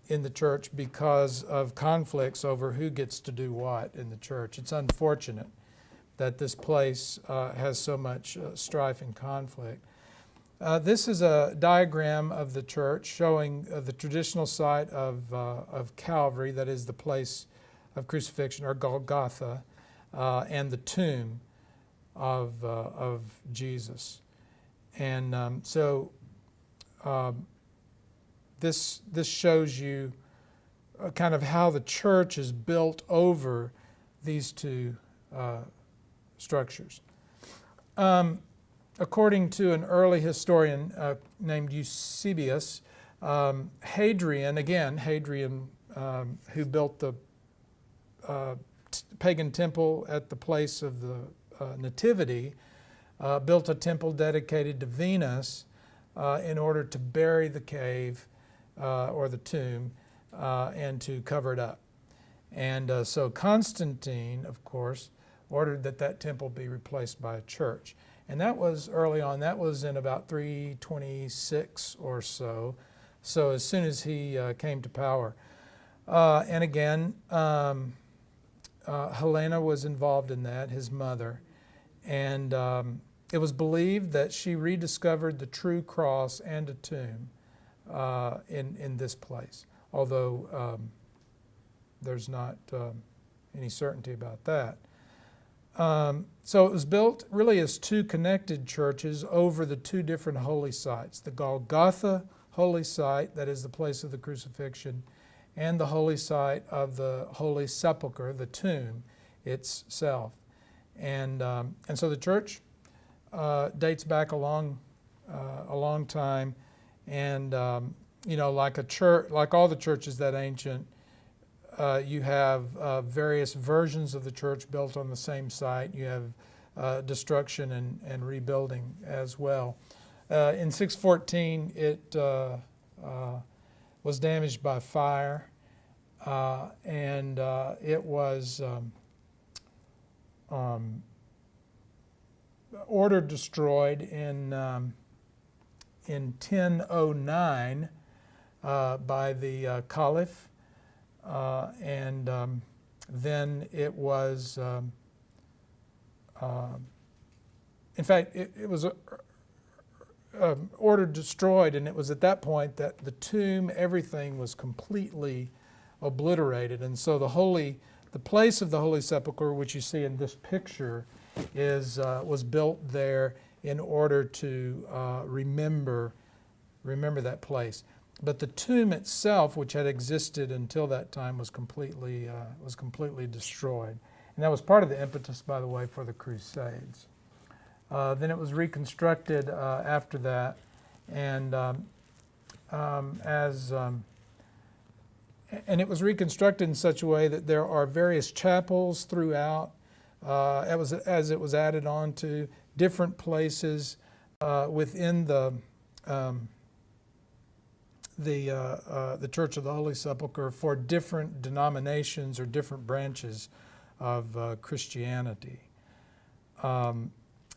in the church because of conflicts over who gets to do what in the church. It's unfortunate that this place has so much strife and conflict. This is a diagram of the church showing the traditional site of Calvary, that is the place of crucifixion, or Golgotha, and the tomb of Jesus. And this shows you kind of how the church is built over these two structures. According to an early historian named Eusebius, Hadrian, who built the pagan temple at the place of the Nativity, built a temple dedicated to Venus in order to bury the cave or the tomb and to cover it up. And so Constantine, of course, ordered that temple be replaced by a church. And that was early on. That was in about 326 or so. So as soon as he came to power. And again, Helena was involved in that, his mother. And it was believed that she rediscovered the true cross and a tomb in this place, although there's not any certainty about that. So it was built really as two connected churches over the two different holy sites, the Golgotha holy site, that is the place of the crucifixion, and the holy site of the Holy Sepulchre, the tomb itself. And so the church dates back a long time, and like a church, like all the churches that ancient, you have various versions of the church built on the same site. You have destruction and rebuilding as well. In 614, it was damaged by fire, and it was ordered destroyed in 1009 by the Caliph. And then it was, in fact, it was ordered destroyed, and it was at that point that the tomb, everything was completely obliterated. And so the place of the Holy Sepulchre, which you see in this picture, was built there in order to remember that place. But the tomb itself, which had existed until that time, was completely destroyed. And that was part of the impetus, by the way, for the Crusades. Then it was reconstructed after that, and and it was reconstructed in such a way that there are various chapels throughout. As it was added on to different places within the Church of the Holy Sepulchre for different denominations or different branches of Christianity.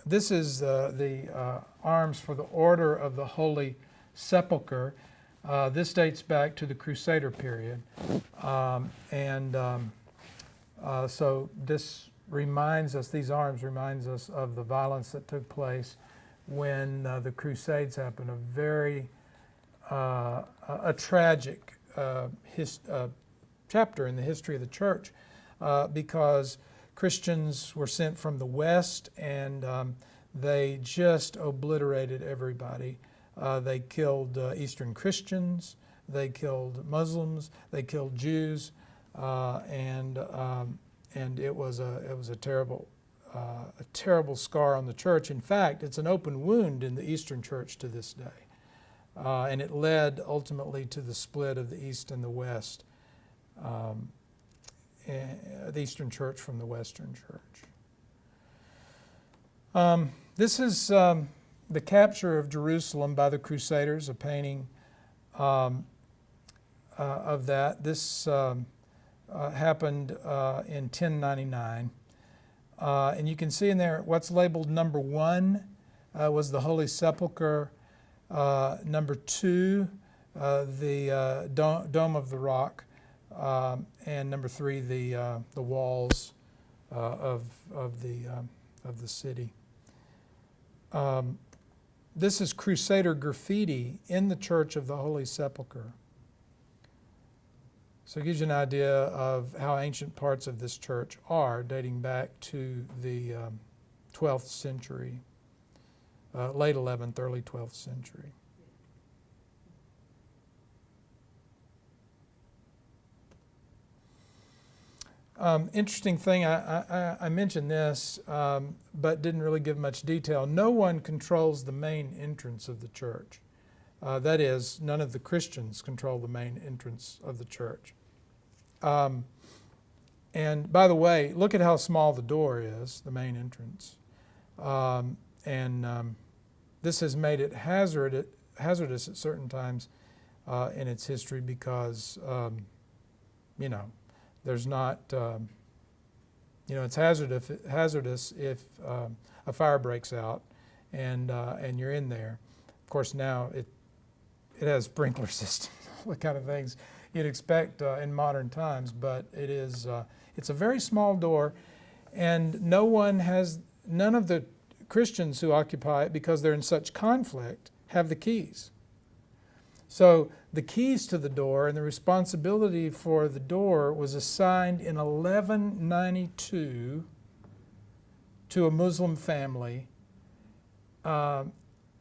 This is the arms for the Order of the Holy Sepulchre. This dates back to the Crusader period. So this these arms reminds us of the violence that took place when the Crusades happened, a tragic chapter in the history of the church because Christians were sent from the West, and they just obliterated everybody. They killed Eastern Christians, they killed Muslims, they killed Jews, and it was a terrible scar on the church. In fact, it's an open wound in the Eastern Church to this day, and it led ultimately to the split of the East and the West. The Eastern Church from the Western Church. This is the capture of Jerusalem by the Crusaders, a painting of that. This happened in 1099. And you can see in there what's labeled number 1 was the Holy Sepulchre. Number 2, the Dome of the Rock. And number 3, the walls of the city. This is Crusader graffiti in the Church of the Holy Sepulchre. So it gives you an idea of how ancient parts of this church are, dating back to the 12th century, late 11th, early 12th century. Interesting thing, I mentioned this, but didn't really give much detail. No one controls the main entrance of the church. That is, none of the Christians control the main entrance of the church. And by the way, look at how small the door is, the main entrance. This has made it hazardous at certain times in its history because, there's not, it's hazardous if a fire breaks out and you're in there. Of course, now it has sprinkler systems, what kind of things you'd expect in modern times, but it's a very small door, and none of the Christians who occupy it, because they're in such conflict, have the keys. So the keys to the door and the responsibility for the door was assigned in 1192 to a Muslim family, and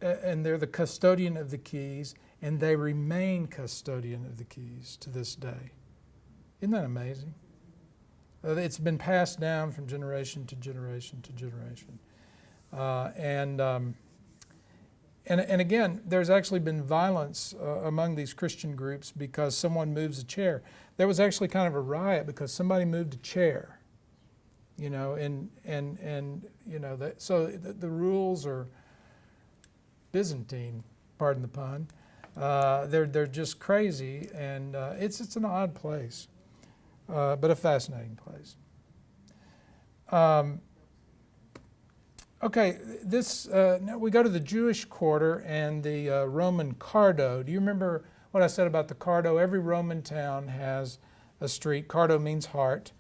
they're the custodian of the keys, and they remain custodian of the keys to this day. Isn't that amazing? It's been passed down from generation to generation to generation. And again, there's actually been violence among these Christian groups because someone moves a chair. There was actually kind of a riot because somebody moved a chair, so the rules are Byzantine, pardon the pun. They're just crazy, and it's an odd place, but a fascinating place. Okay, now we go to the Jewish quarter and the Roman Cardo. Do you remember what I said about the Cardo? Every Roman town has a street. Cardo means heart.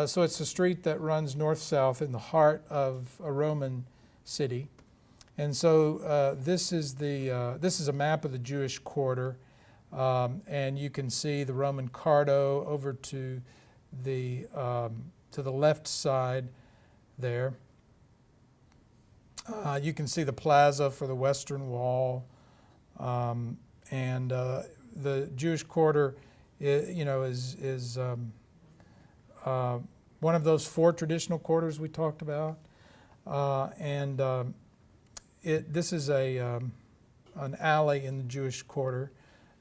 So it's a street that runs north-south in the heart of a Roman city. And so this is a map of the Jewish quarter, and you can see the Roman Cardo over to the left side there. You can see the plaza for the Western Wall, and the Jewish quarter, is one of those 4 traditional quarters we talked about, this is an alley in the Jewish quarter.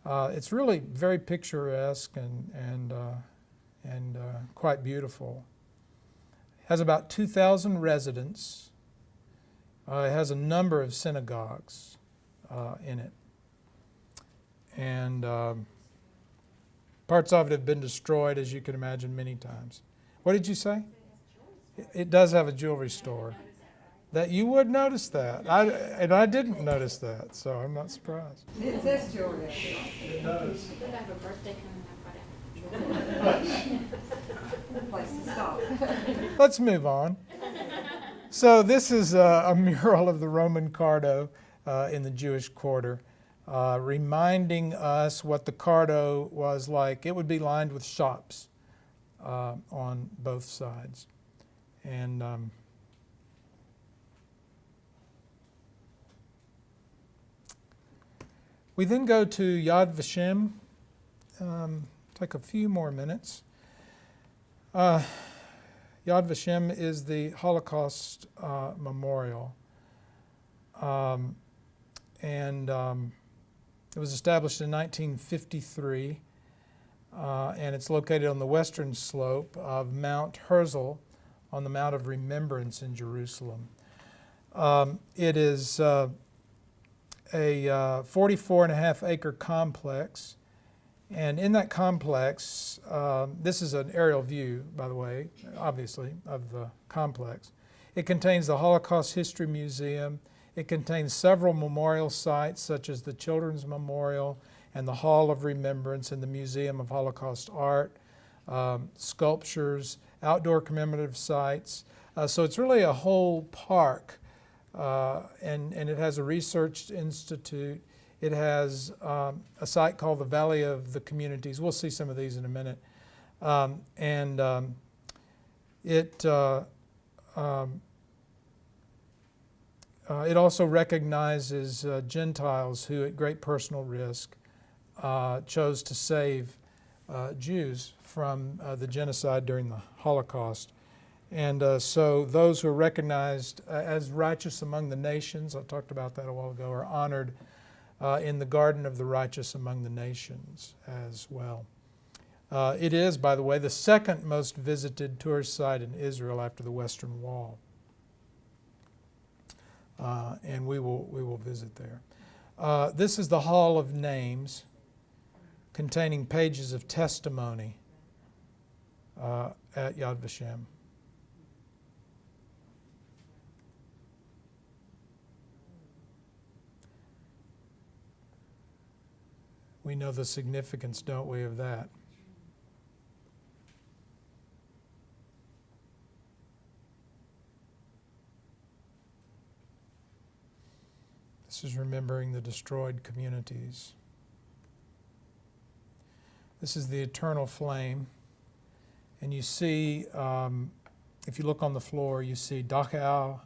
It's really very picturesque and quite beautiful. It has about 2,000 residents. It has a number of synagogues in it. And parts of it have been destroyed, as you can imagine, many times. What did you say? It does have a jewelry store. That you would notice that. I didn't notice that, so I'm not surprised. It says Georgia. It does. We have a birthday coming up right after. Place to stop. Let's move on. So this is a mural of the Roman Cardo in the Jewish quarter, reminding us what the Cardo was like. It would be lined with shops on both sides. And we then go to Yad Vashem. Take a few more minutes. Yad Vashem is the Holocaust memorial. And it was established in 1953. And it's located on the western slope of Mount Herzl on the Mount of Remembrance in Jerusalem. It is a 44.5 acre complex, and in that complex, this is an aerial view, by the way, obviously, of the complex. It contains the Holocaust History Museum. It contains several memorial sites, such as the Children's Memorial and the Hall of Remembrance and the Museum of Holocaust Art, sculptures, outdoor commemorative sites. So it's really a whole park. And it has a research institute. It has a site called the Valley of the Communities. We'll see some of these in a minute. It also recognizes Gentiles who, at great personal risk, chose to save Jews from the genocide during the Holocaust. And so those who are recognized as righteous among the nations, I talked about that a while ago, are honored in the Garden of the Righteous among the Nations as well. It is, by the way, the second most visited tourist site in Israel after the Western Wall. And we will visit there. This is the Hall of Names, containing pages of testimony at Yad Vashem. We know the significance, don't we, of that? This is remembering the destroyed communities. This is the eternal flame. And you see, if you look on the floor, you see Dachau,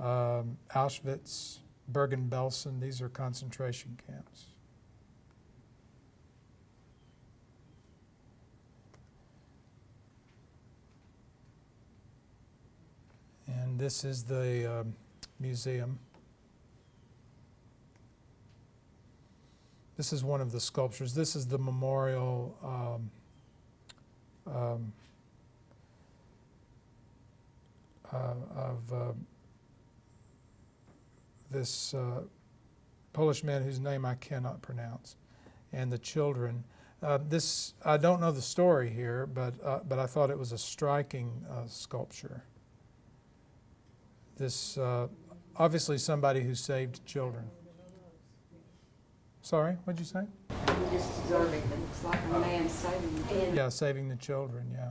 Auschwitz, Bergen-Belsen. These are concentration camps. And this is the museum. This is one of the sculptures. This is the memorial of this Polish man whose name I cannot pronounce, and the children. This, I don't know the story here, but I thought it was a striking sculpture. This, obviously somebody who saved children. Sorry, what'd you say? Just observing them. It's like a man saving them. Yeah, saving the children, yeah.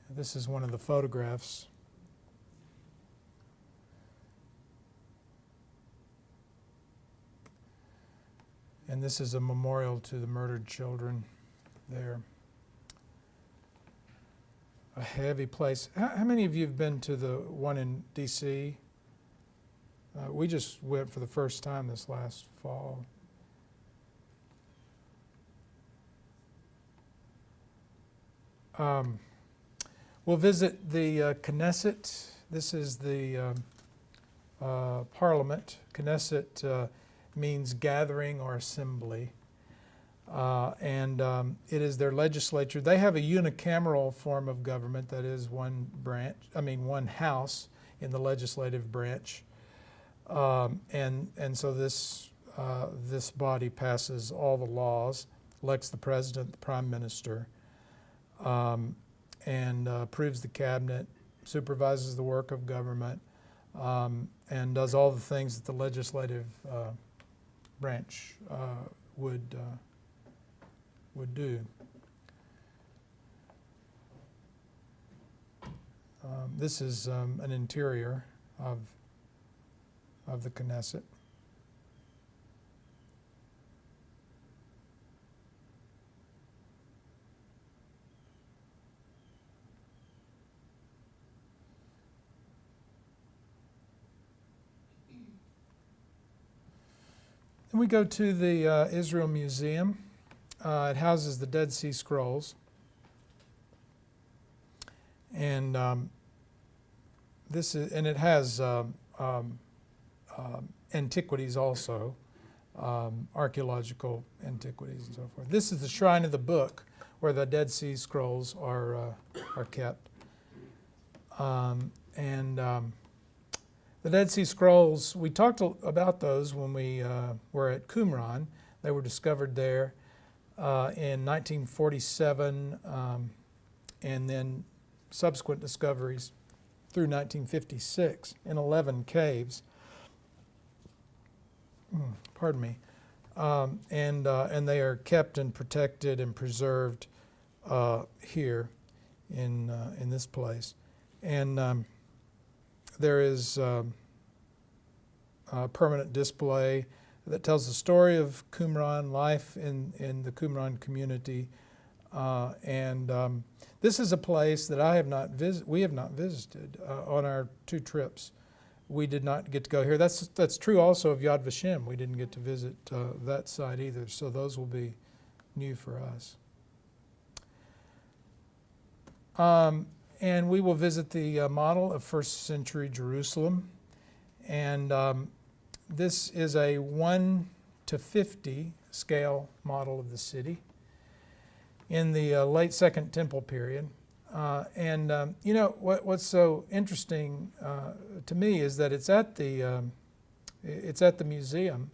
This is one of the photographs And this is a memorial to the murdered children there. A heavy place. How many of you have been to the one in D.C.? We just went for the first time this last fall. We'll visit the Knesset. This is the Parliament. Knesset means gathering or assembly. And it is their legislature. They have a unicameral form of government, that is one house in the legislative branch. And so this body passes all the laws, elects the president, the prime minister, and approves the cabinet, supervises the work of government, and does all the things that the legislative branch would do. This is an interior of the Knesset. Then we go to the Israel Museum. It houses the Dead Sea Scrolls, and it has antiquities also, archaeological antiquities and so forth. This is the Shrine of the Book, where the Dead Sea Scrolls are kept, the Dead Sea Scrolls. We talked about those when we were at Qumran. They were discovered there in 1947, and then subsequent discoveries through 1956 in 11 caves. Pardon me. And they are kept and protected and preserved here in this place. And there is a permanent display that tells the story of Qumran, life in the Qumran community. This is a place that we have not visited on our 2 trips. We did not get to go here. That's true also of Yad Vashem. We didn't get to visit that site either, so those will be new for us. And we will visit the model of first century Jerusalem. And this is a 1:50 scale model of the city in the late Second Temple period. You know what's so interesting to me is that it's at the museum,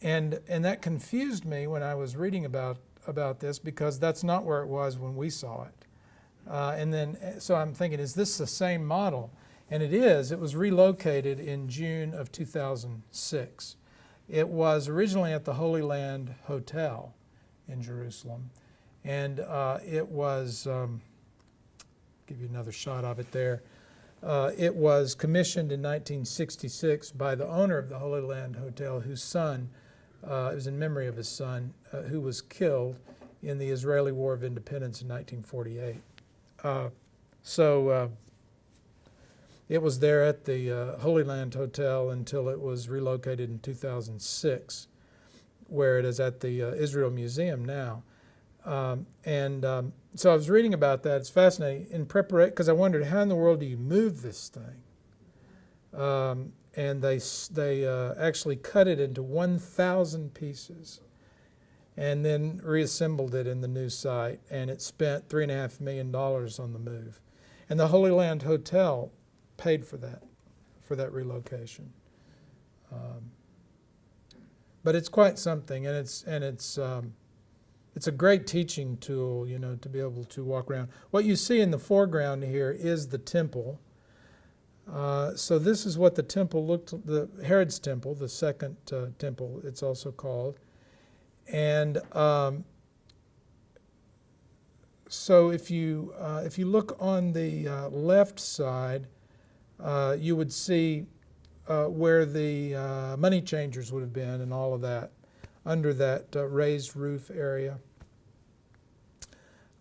and that confused me when I was reading about this, because that's not where it was when we saw it. So I'm thinking, is this the same model? And it is. It was relocated in June of 2006. It was originally at the Holy Land Hotel in Jerusalem, and it was. Give you another shot of it there. It was commissioned in 1966 by the owner of the Holy Land Hotel, whose son, it was in memory of his son, who was killed in the Israeli War of Independence in 1948. It was there at the Holy Land Hotel until it was relocated in 2006, where it is at the Israel Museum now. So I was reading about that. It's fascinating in preparation, because I wondered, how in the world do you move this thing? And they actually cut it into 1,000 pieces and then reassembled it in the new site, and it spent $3.5 million on the move. And the Holy Land Hotel paid for that relocation. But it's quite something, and it's a great teaching tool, you know, to be able to walk around. What you see in the foreground here is the temple. So this is what the temple the Herod's temple, the second temple, it's also called. And so if you look on the left side, you would see where the money changers would have been and all of that. under that raised roof area.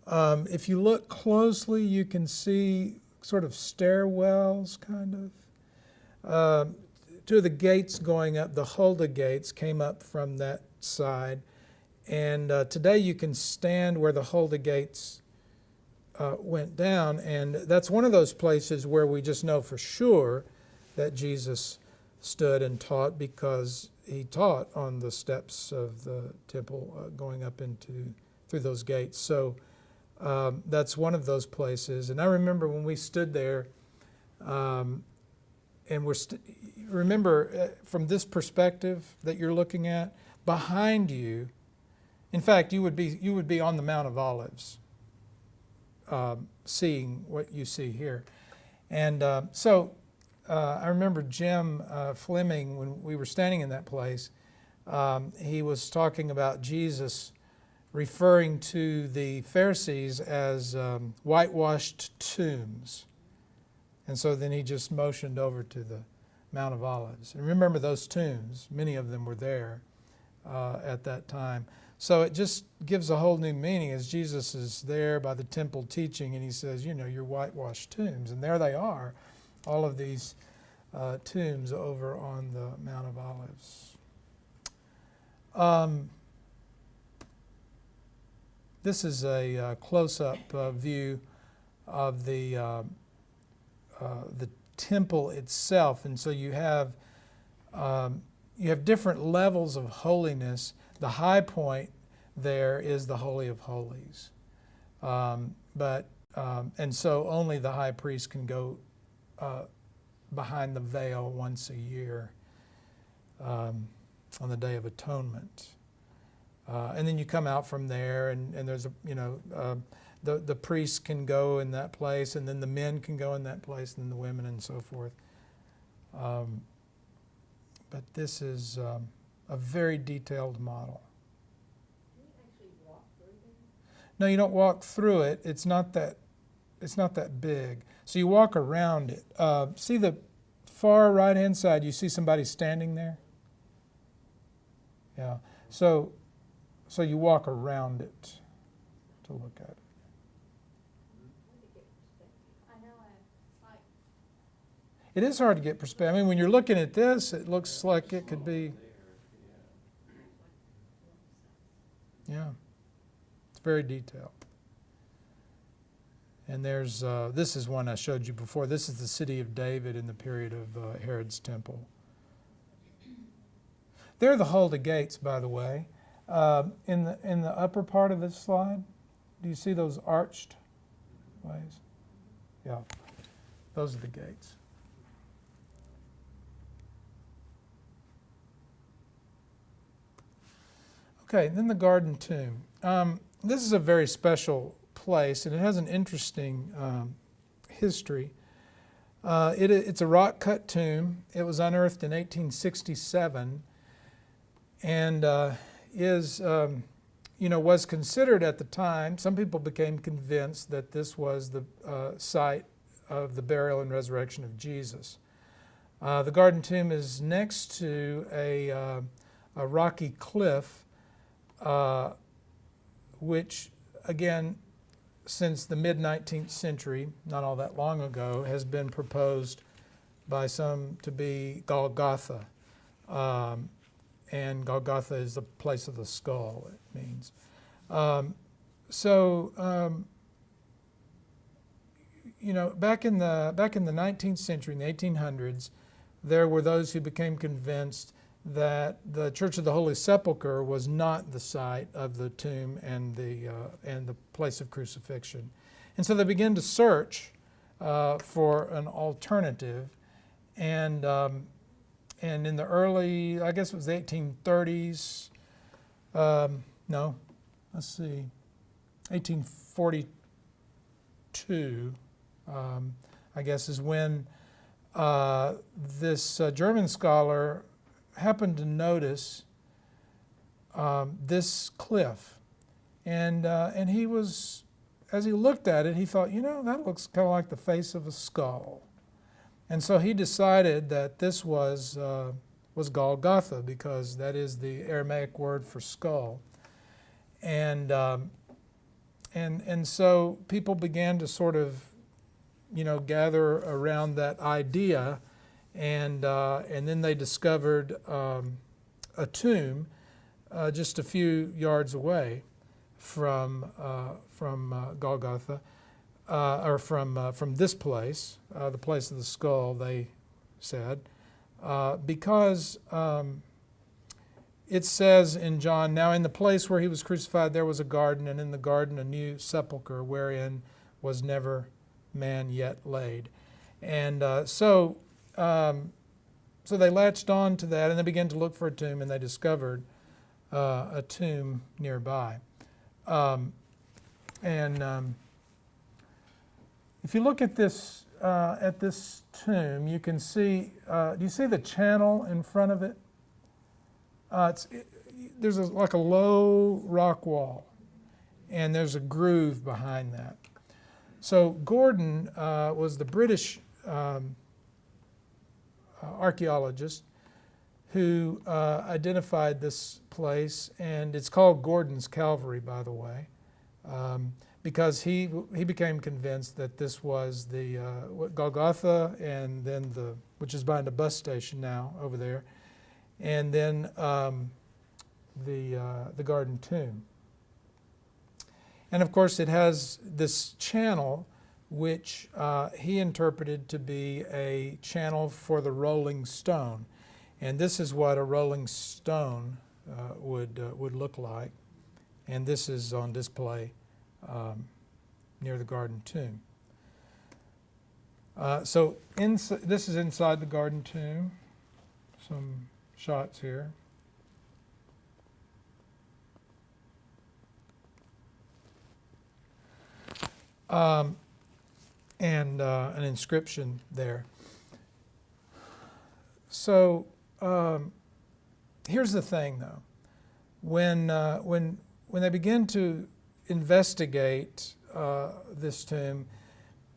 If you look closely, you can see sort of stairwells, kind of. Two of the gates going up, the Hulda gates, came up from that side. And today you can stand where the Hulda gates went down, and that's one of those places where we just know for sure that Jesus stood and taught, because he taught on the steps of the temple going up through those gates. So that's one of those places. And I remember when we stood there, and remember from this perspective that you're looking at, behind you, in fact, you would be on the Mount of Olives, seeing what you see here. And I remember Jim Fleming, when we were standing in that place, he was talking about Jesus referring to the Pharisees as whitewashed tombs. And so then he just motioned over to the Mount of Olives. And remember those tombs, many of them were there at that time. So it just gives a whole new meaning as Jesus is there by the temple teaching, and he says, you're whitewashed tombs. And there they are, all of these tombs over on the Mount of Olives. This is a close-up view of the temple itself, and so you have different levels of holiness. The high point there is the Holy of Holies, and so only the high priest can go behind the veil once a year on the Day of Atonement. And then you come out from there, and there's the priests can go in that place, and then the men can go in that place, and then the women, and so forth. But this is a very detailed model. Can you actually walk through there? No, you don't walk through it. It's not that big. So you walk around it. See the far right-hand side? You see somebody standing there? Yeah. So you walk around it to look at it. It is hard to get perspective. I mean, when you're looking at this, it looks like it could be. Yeah. It's very detailed. And there's, this is one I showed you before. This is the city of David in the period of Herod's temple. There are the Hulda gates, by the way. In the upper part of this slide, do you see those arched ways? Yeah. Those are the gates. Okay, then the Garden Tomb. This is a very special place, and it has an interesting history. It's a rock-cut tomb. It was unearthed in 1867, and was considered at the time. Some people became convinced that this was the site of the burial and resurrection of Jesus. The Garden Tomb is next to a rocky cliff, which, again, since the mid-19th century, not all that long ago, has been proposed by some to be Golgotha. And Golgotha is the place of the skull, it means. Back in the 19th century, in the 1800s, there were those who became convinced that the Church of the Holy Sepulchre was not the site of the tomb and the place of crucifixion. And so they began to search for an alternative. And in the early, I guess it was the 1830s, 1842, I guess, is when this German scholar happened to notice this cliff, and he was, as he looked at it, he thought, that looks kind of like the face of a skull, and so he decided that this was was Golgotha, because that is the Aramaic word for skull. And so people began to sort of, gather around that idea, and then they discovered a tomb just a few yards away from Golgotha, or from this place, the place of the skull, they said, because it says in John, "Now in the place where he was crucified there was a garden, and in the garden a new sepulchre wherein was never man yet laid." And so they latched on to that, and they began to look for a tomb, and they discovered a tomb nearby. If you look at this tomb, you can see. Do you see the channel in front of it? There's like a low rock wall, and there's a groove behind that. So Gordon was the British archaeologist who identified this place, and it's called Gordon's Calvary, by the way, because he became convinced that this was the Golgotha, and then which is behind a bus station now over there, and then the Garden Tomb. And of course, it has this channel, which he interpreted to be a channel for the rolling stone. And this is what a rolling stone would look like. And this is on display near the Garden Tomb. So this is inside the Garden Tomb. Some shots here. And an inscription there. So here's the thing, though. When they begin to investigate this tomb,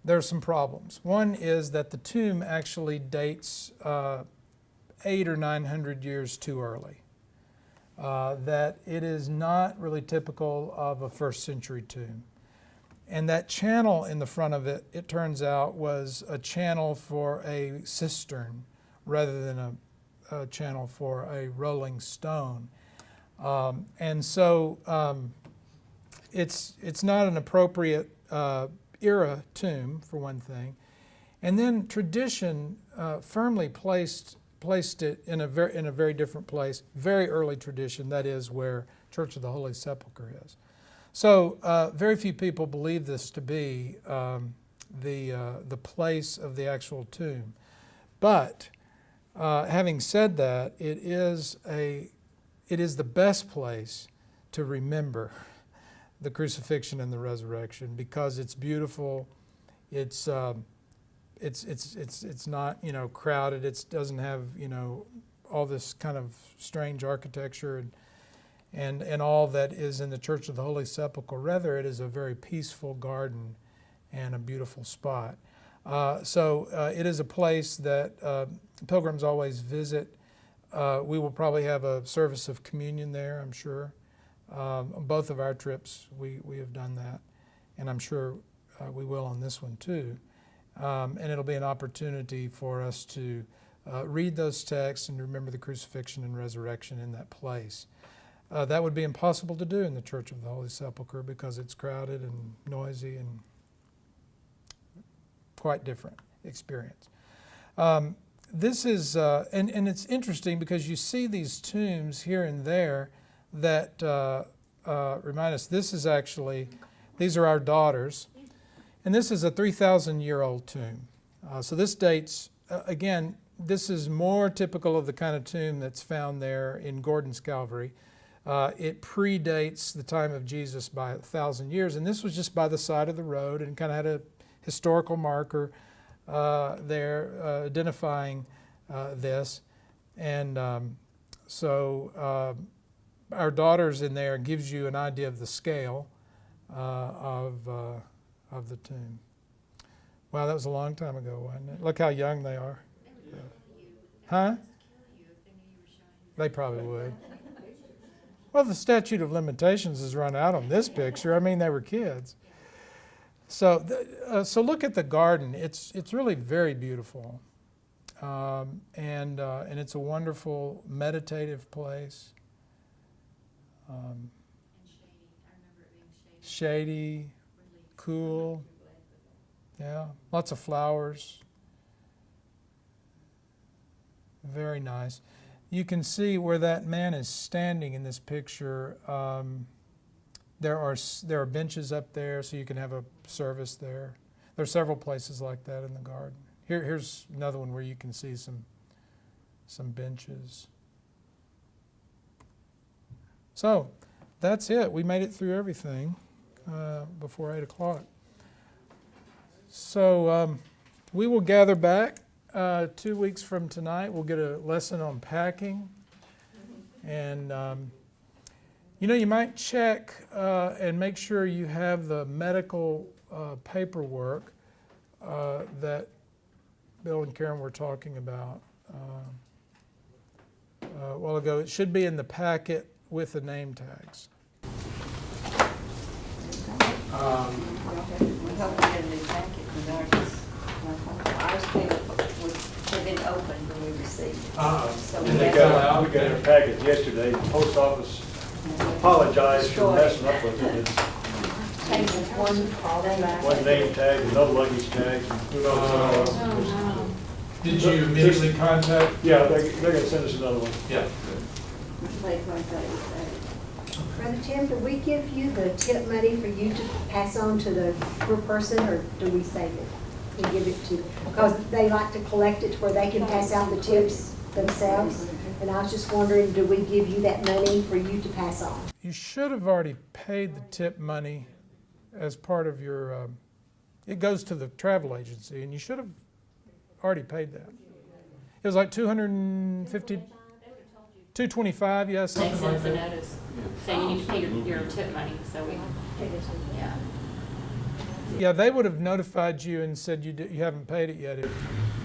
there are some problems. One is that the tomb actually dates 800 or 900 years too early. That it is not really typical of a first century tomb. And that channel in the front of it, it turns out, was a channel for a cistern rather than a channel for a rolling stone. And so it's not an appropriate era tomb, for one thing. And then tradition firmly placed it in a very different place, very early tradition, that is where Church of the Holy Sepulchre is. So very few people believe this to be the place of the actual tomb. But having said that, it is the best place to remember the crucifixion and the resurrection, because it's beautiful. It's not crowded. It doesn't have all this kind of strange architecture and all that is in the Church of the Holy Sepulchre. Rather, it is a very peaceful garden and a beautiful spot. So it is a place that pilgrims always visit. We will probably have a service of communion there, I'm sure. On both of our trips, we have done that, and I'm sure we will on this one too. And it'll be an opportunity for us to read those texts and remember the crucifixion and resurrection in that place. That would be impossible to do in the Church of the Holy Sepulchre because it's crowded and noisy and quite different experience. This is, and it's interesting because you see these tombs here and there that remind us, these are our daughters, and this is a 3,000-year-old tomb. So this dates, again, this is more typical of the kind of tomb that's found there in Gordon's Calvary. It predates the time of Jesus by 1,000 years, and this was just by the side of the road and kind of had a historical marker there identifying this. And so our daughters in there gives you an idea of the scale of the tomb. Wow, that was a long time ago, wasn't it? Look how young they are. Huh? They probably would. Well, the statute of limitations has run out on this picture. I mean, they were kids. So, so look at the garden. It's really very beautiful, and it's a wonderful meditative place. And shady. I remember it being shady. Shady, Really cool. Yeah, lots of flowers. Very nice. You can see where that man is standing in this picture. There are benches up there, so you can have a service there. There are several places like that in the garden. Here's another one where you can see some benches. So that's it. We made it through everything before 8 o'clock. So we will gather back 2 weeks from tonight. We'll get a lesson on packing. And, you might check and make sure you have the medical paperwork that Bill and Karen were talking about a while ago. It should be in the packet with the name tags. We hope we get a new packet regardless. Ours had been opened when we received it. So we We have got a package yesterday. The post office apologized for messing up with it. taken One name tag, another luggage tag, and who knows what else. Oh, no. Did you immediately contact? Yeah, they're gonna send us another one. Yeah. Brother Tim, do we give you the tip money for you to pass on to the poor person, or do we save it? We give it to, because they like to collect it to where they can pass out the tips themselves. And I was just wondering, do we give you that money for you to pass on? You should have already paid the tip money as part of your, it goes to the travel agency, and you should have already paid that. It was like $250, $225, yes, They something sent like us a that. notice saying you need to pay your tip money, so we, yeah. Yeah, they would have notified you and said you haven't paid it yet.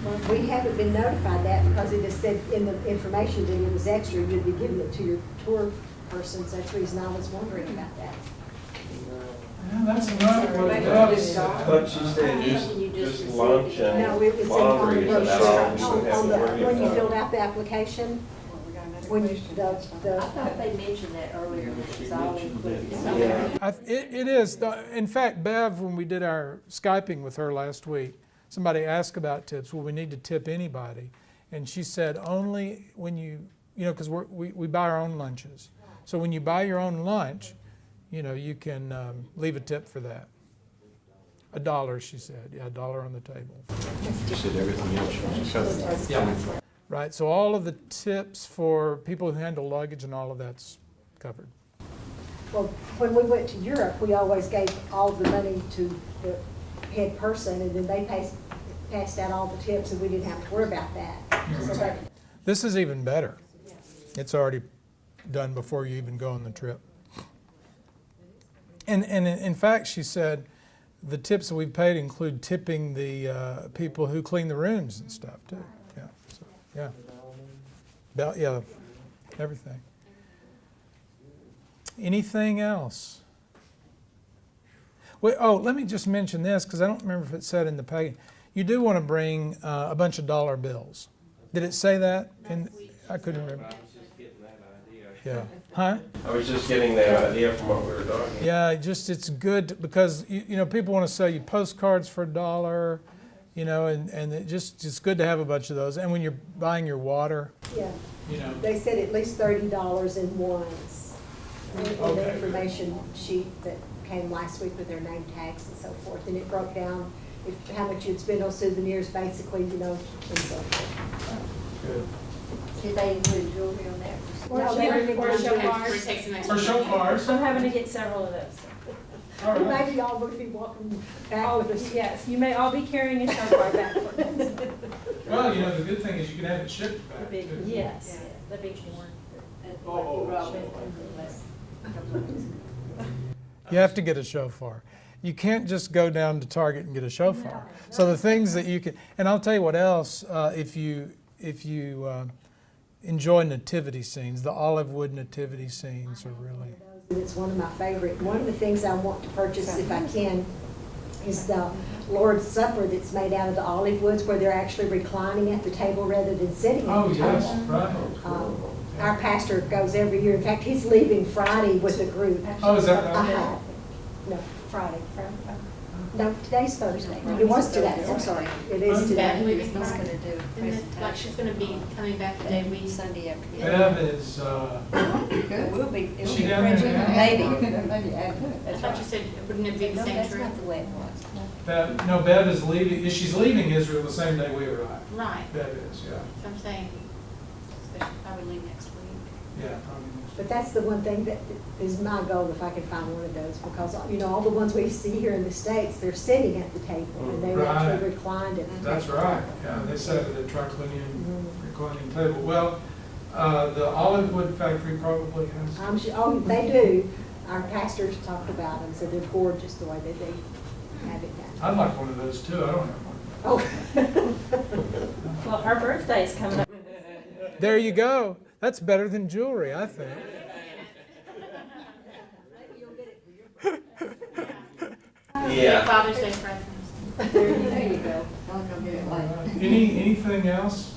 Well, we haven't been notified that because it just said in the information that it was extra, you'd be giving it to your tour persons. That's the reason I was wondering about that. Yeah, that's not what it does. But she said just lunch No, and it was laundry, on is the that all? brochure, We on shouldn't have the, to worry when you about filled it. out the application, when you, I thought they mentioned that earlier, that it was all included. Yeah. It is. In fact, Bev, when we did our Skyping with her last week, somebody asked about tips. Well, we need to tip anybody. And she said only when because we buy our own lunches. So when you buy your own lunch, you can leave a tip for that. $1, she said. Yeah, $1 on the table. She said everything else was covered. Right, so all of the tips for people who handle luggage and all of that's covered. well, when we went to Europe, we always gave all the money to the head person, and then they passed out all the tips, and we didn't have to worry about that. So that, This is even better. It's already done before you even go on the trip. And in fact, she said, the tips that we've paid include tipping the people who clean the rooms and stuff too. Yeah, so, yeah, everything. Anything else? Wait, let me just mention this because I don't remember if it said in the package. You do want to bring a bunch of dollar bills. Did it say that? I couldn't remember. Yeah. Huh? I was just getting that idea from what we were talking. Yeah, it's good because people want to sell you postcards for $1, and it's good to have a bunch of those. And when you're buying your water, yeah, they said at least $30 in ones. On the Okay. information sheet that came last week with their name tags and so forth, and it broke down how much you'd spend on souvenirs, basically, and so forth. good. Did they include jewelry on that? No, they didn't Or include shofars. We're taking some Or extra. shofars. I'm having to get several of those. All right. Maybe y'all would be welcome back Oh, with us. yes, you may all be carrying a shofar back for us. Well, the good thing is you can have it shipped back. The big, too. yes, the big one. You have to get a shofar. You can't just go down to Target and get a shofar. So the things that you can, and I'll tell you what else. If you enjoy nativity scenes. The olive wood nativity scenes are really. And it's one of my favorite. One of the things I want to purchase, if I can, is the Lord's Supper that's made out of the olive woods, where they're actually reclining at the table rather than sitting at the table. right. Our pastor goes every year. In fact, he's leaving Friday with a group. Oh, is that right? No, Friday. No, today's Thursday. It was today, I'm sorry. It is Bev today. leaving He's gonna do a And then, like, she's gonna be coming back the day we. Sunday afternoon. Bev is, It will be, it'll She be down there French, now? maybe. I thought you said, wouldn't it be the No, same that's trip? not the way it was. Bev is leaving, she's leaving Israel the same day we arrive. Right, Bev is, yeah. so I'm saying, so she'll probably leave next week. Yeah, probably. But that's the one thing that is my goal, if I can find one of those, because, you know, all the ones we see here in the States, they're sitting at the table, and they were Right. actually reclined at the table. That's right, yeah, they sat at a triclinium reclining table. Well, the olive wood factory probably has. I'm sure, oh, they do. Our pastors talked about them, so they're gorgeous the way that they have it done. I'd like one of those too, I don't have one. Oh. Well, her birthday's coming up. There you go. That's better than jewelry, I think. Yeah. Father's Day presents. There you go. I'll go get it later. Anything else?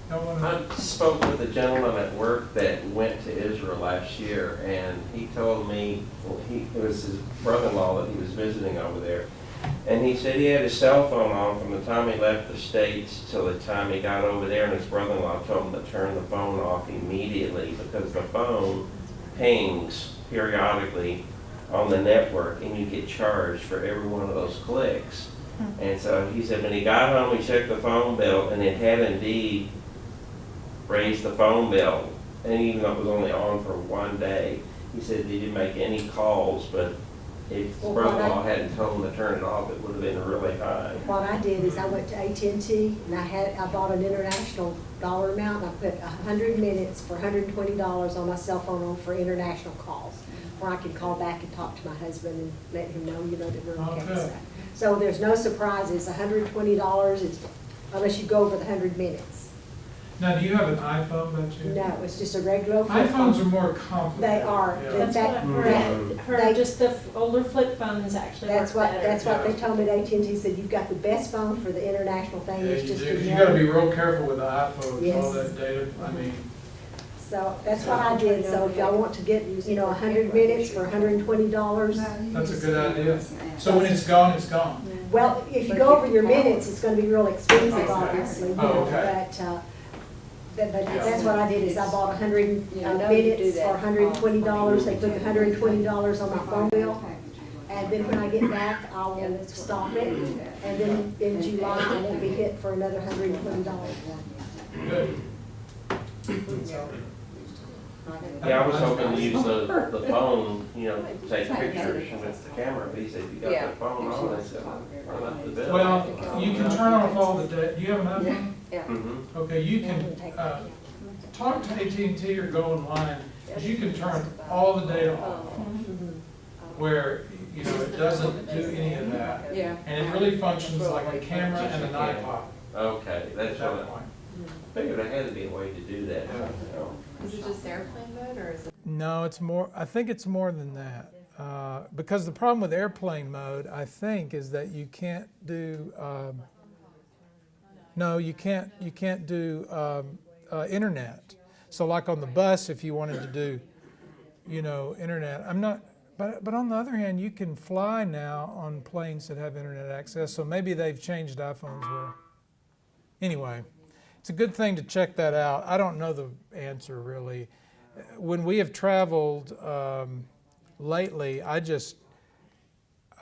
Don't want I to. spoke with a gentleman at work that went to Israel last year, and he told me, well, it was his brother-in-law that he was visiting over there, and he said he had his cell phone on from the time he left the States till the time he got over there, and his brother-in-law told him to turn the phone off immediately because the phone pings periodically on the network, and you get charged for every one of those clicks. And so he said when he got home, he checked the phone bill, and it had indeed raised the phone bill, and even though it was only on for one day, he said he didn't make any calls, but if his Well, brother-in-law hadn't told him to turn it off, it would have been really high. What I did is I went to AT&T, and I bought an international dollar amount, and I put 100 minutes for $120 on my cell phone for international calls, where I can call back and talk to my husband and let him know, you know, that we're okay. Okay. So there's no surprises. $120 is, unless you go over the 100 minutes. Now, do you have an iPhone, don't you? No, it's just a regular flip iPhones are phone. more complicated. They are. Yeah. That's what I've heard. They- Just the older flip phones actually work That's what, better. that's what they told me at AT&T, said you've got the best phone for the international thing. Yeah, It's you just do. a You gotta be number. real careful with the iPhones, all Yes. that data, I mean. So that's what I did. So if y'all want to get, you know, 100 minutes for $120, That's a good idea. So when it's gone, it's gone. well, if you go over your minutes, it's gonna be real expensive, obviously, you Oh, know, okay. but that's what I did, is I bought 100 Yeah, I know you do minutes that. for $120. They put $120 on my phone bill. And then when I get back, I will stop it. And then in July, I won't be hit for another $120. Good. Yeah, I was hoping to use the phone, you know, to take pictures with the camera, but he said, you got the phone on, I said, run up the bill. Well, you can turn off all the data. Do you have an iPhone? Yeah. Mhm. Okay, you can, talk to AT&T or go online, because you can turn all the data off, where, you know, it doesn't do any of that. Yeah. And it really functions like a camera and an iPod Okay, at that's that what point. I figured there had to be a way to do that, you know. Is it just airplane mode or is it? No, it's more, I think it's more than that. Because the problem with airplane mode, I think, is that you can't do, no, you can't do internet. So like on the bus, if you wanted to do, you know, internet, I'm not, but on the other hand, you can fly now on planes that have internet access, so maybe they've changed iPhones where, anyway. It's a good thing to check that out. I don't know the answer really. When we have traveled lately, I just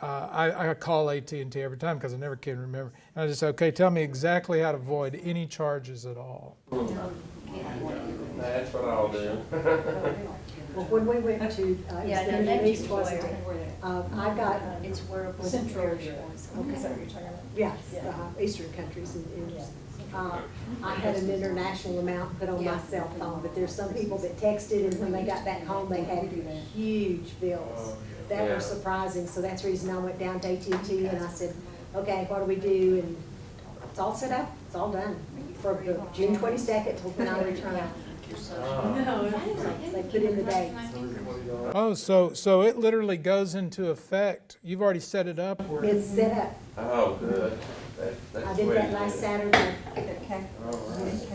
I call AT&T every time because I never can remember. And I just say, okay, tell me exactly how to avoid any charges at all. That's what I'll do. Well, when we went to, Yeah, the no, Middle that's East, wasn't it? I got, It's where it was. Central very Asia. short. Is that what you're talking about? yes, Eastern countries. I had an international amount put on my cell phone, but there's some people that texted, and when they got back home, they had huge bills. That Yeah. were surprising, so that's the reason I went down to AT&T, and I said, okay, what do we do? And it's all set up, it's all done, for the June 22nd till when I return. No, they put in the dates. Oh, so it literally goes into effect. You've already set it up? It's set up. Oh, good. That's I the did way that to last do it. Saturday. All right.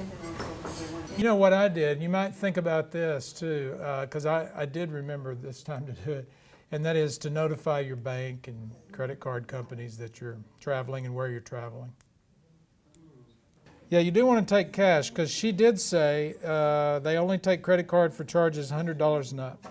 You know what I did? You might think about this too, because I did remember this time to do it, and that is to notify your bank and credit card companies that you're traveling and where you're traveling. Yeah, you do want to take cash, because she did say they only take credit card for charges $100 and up.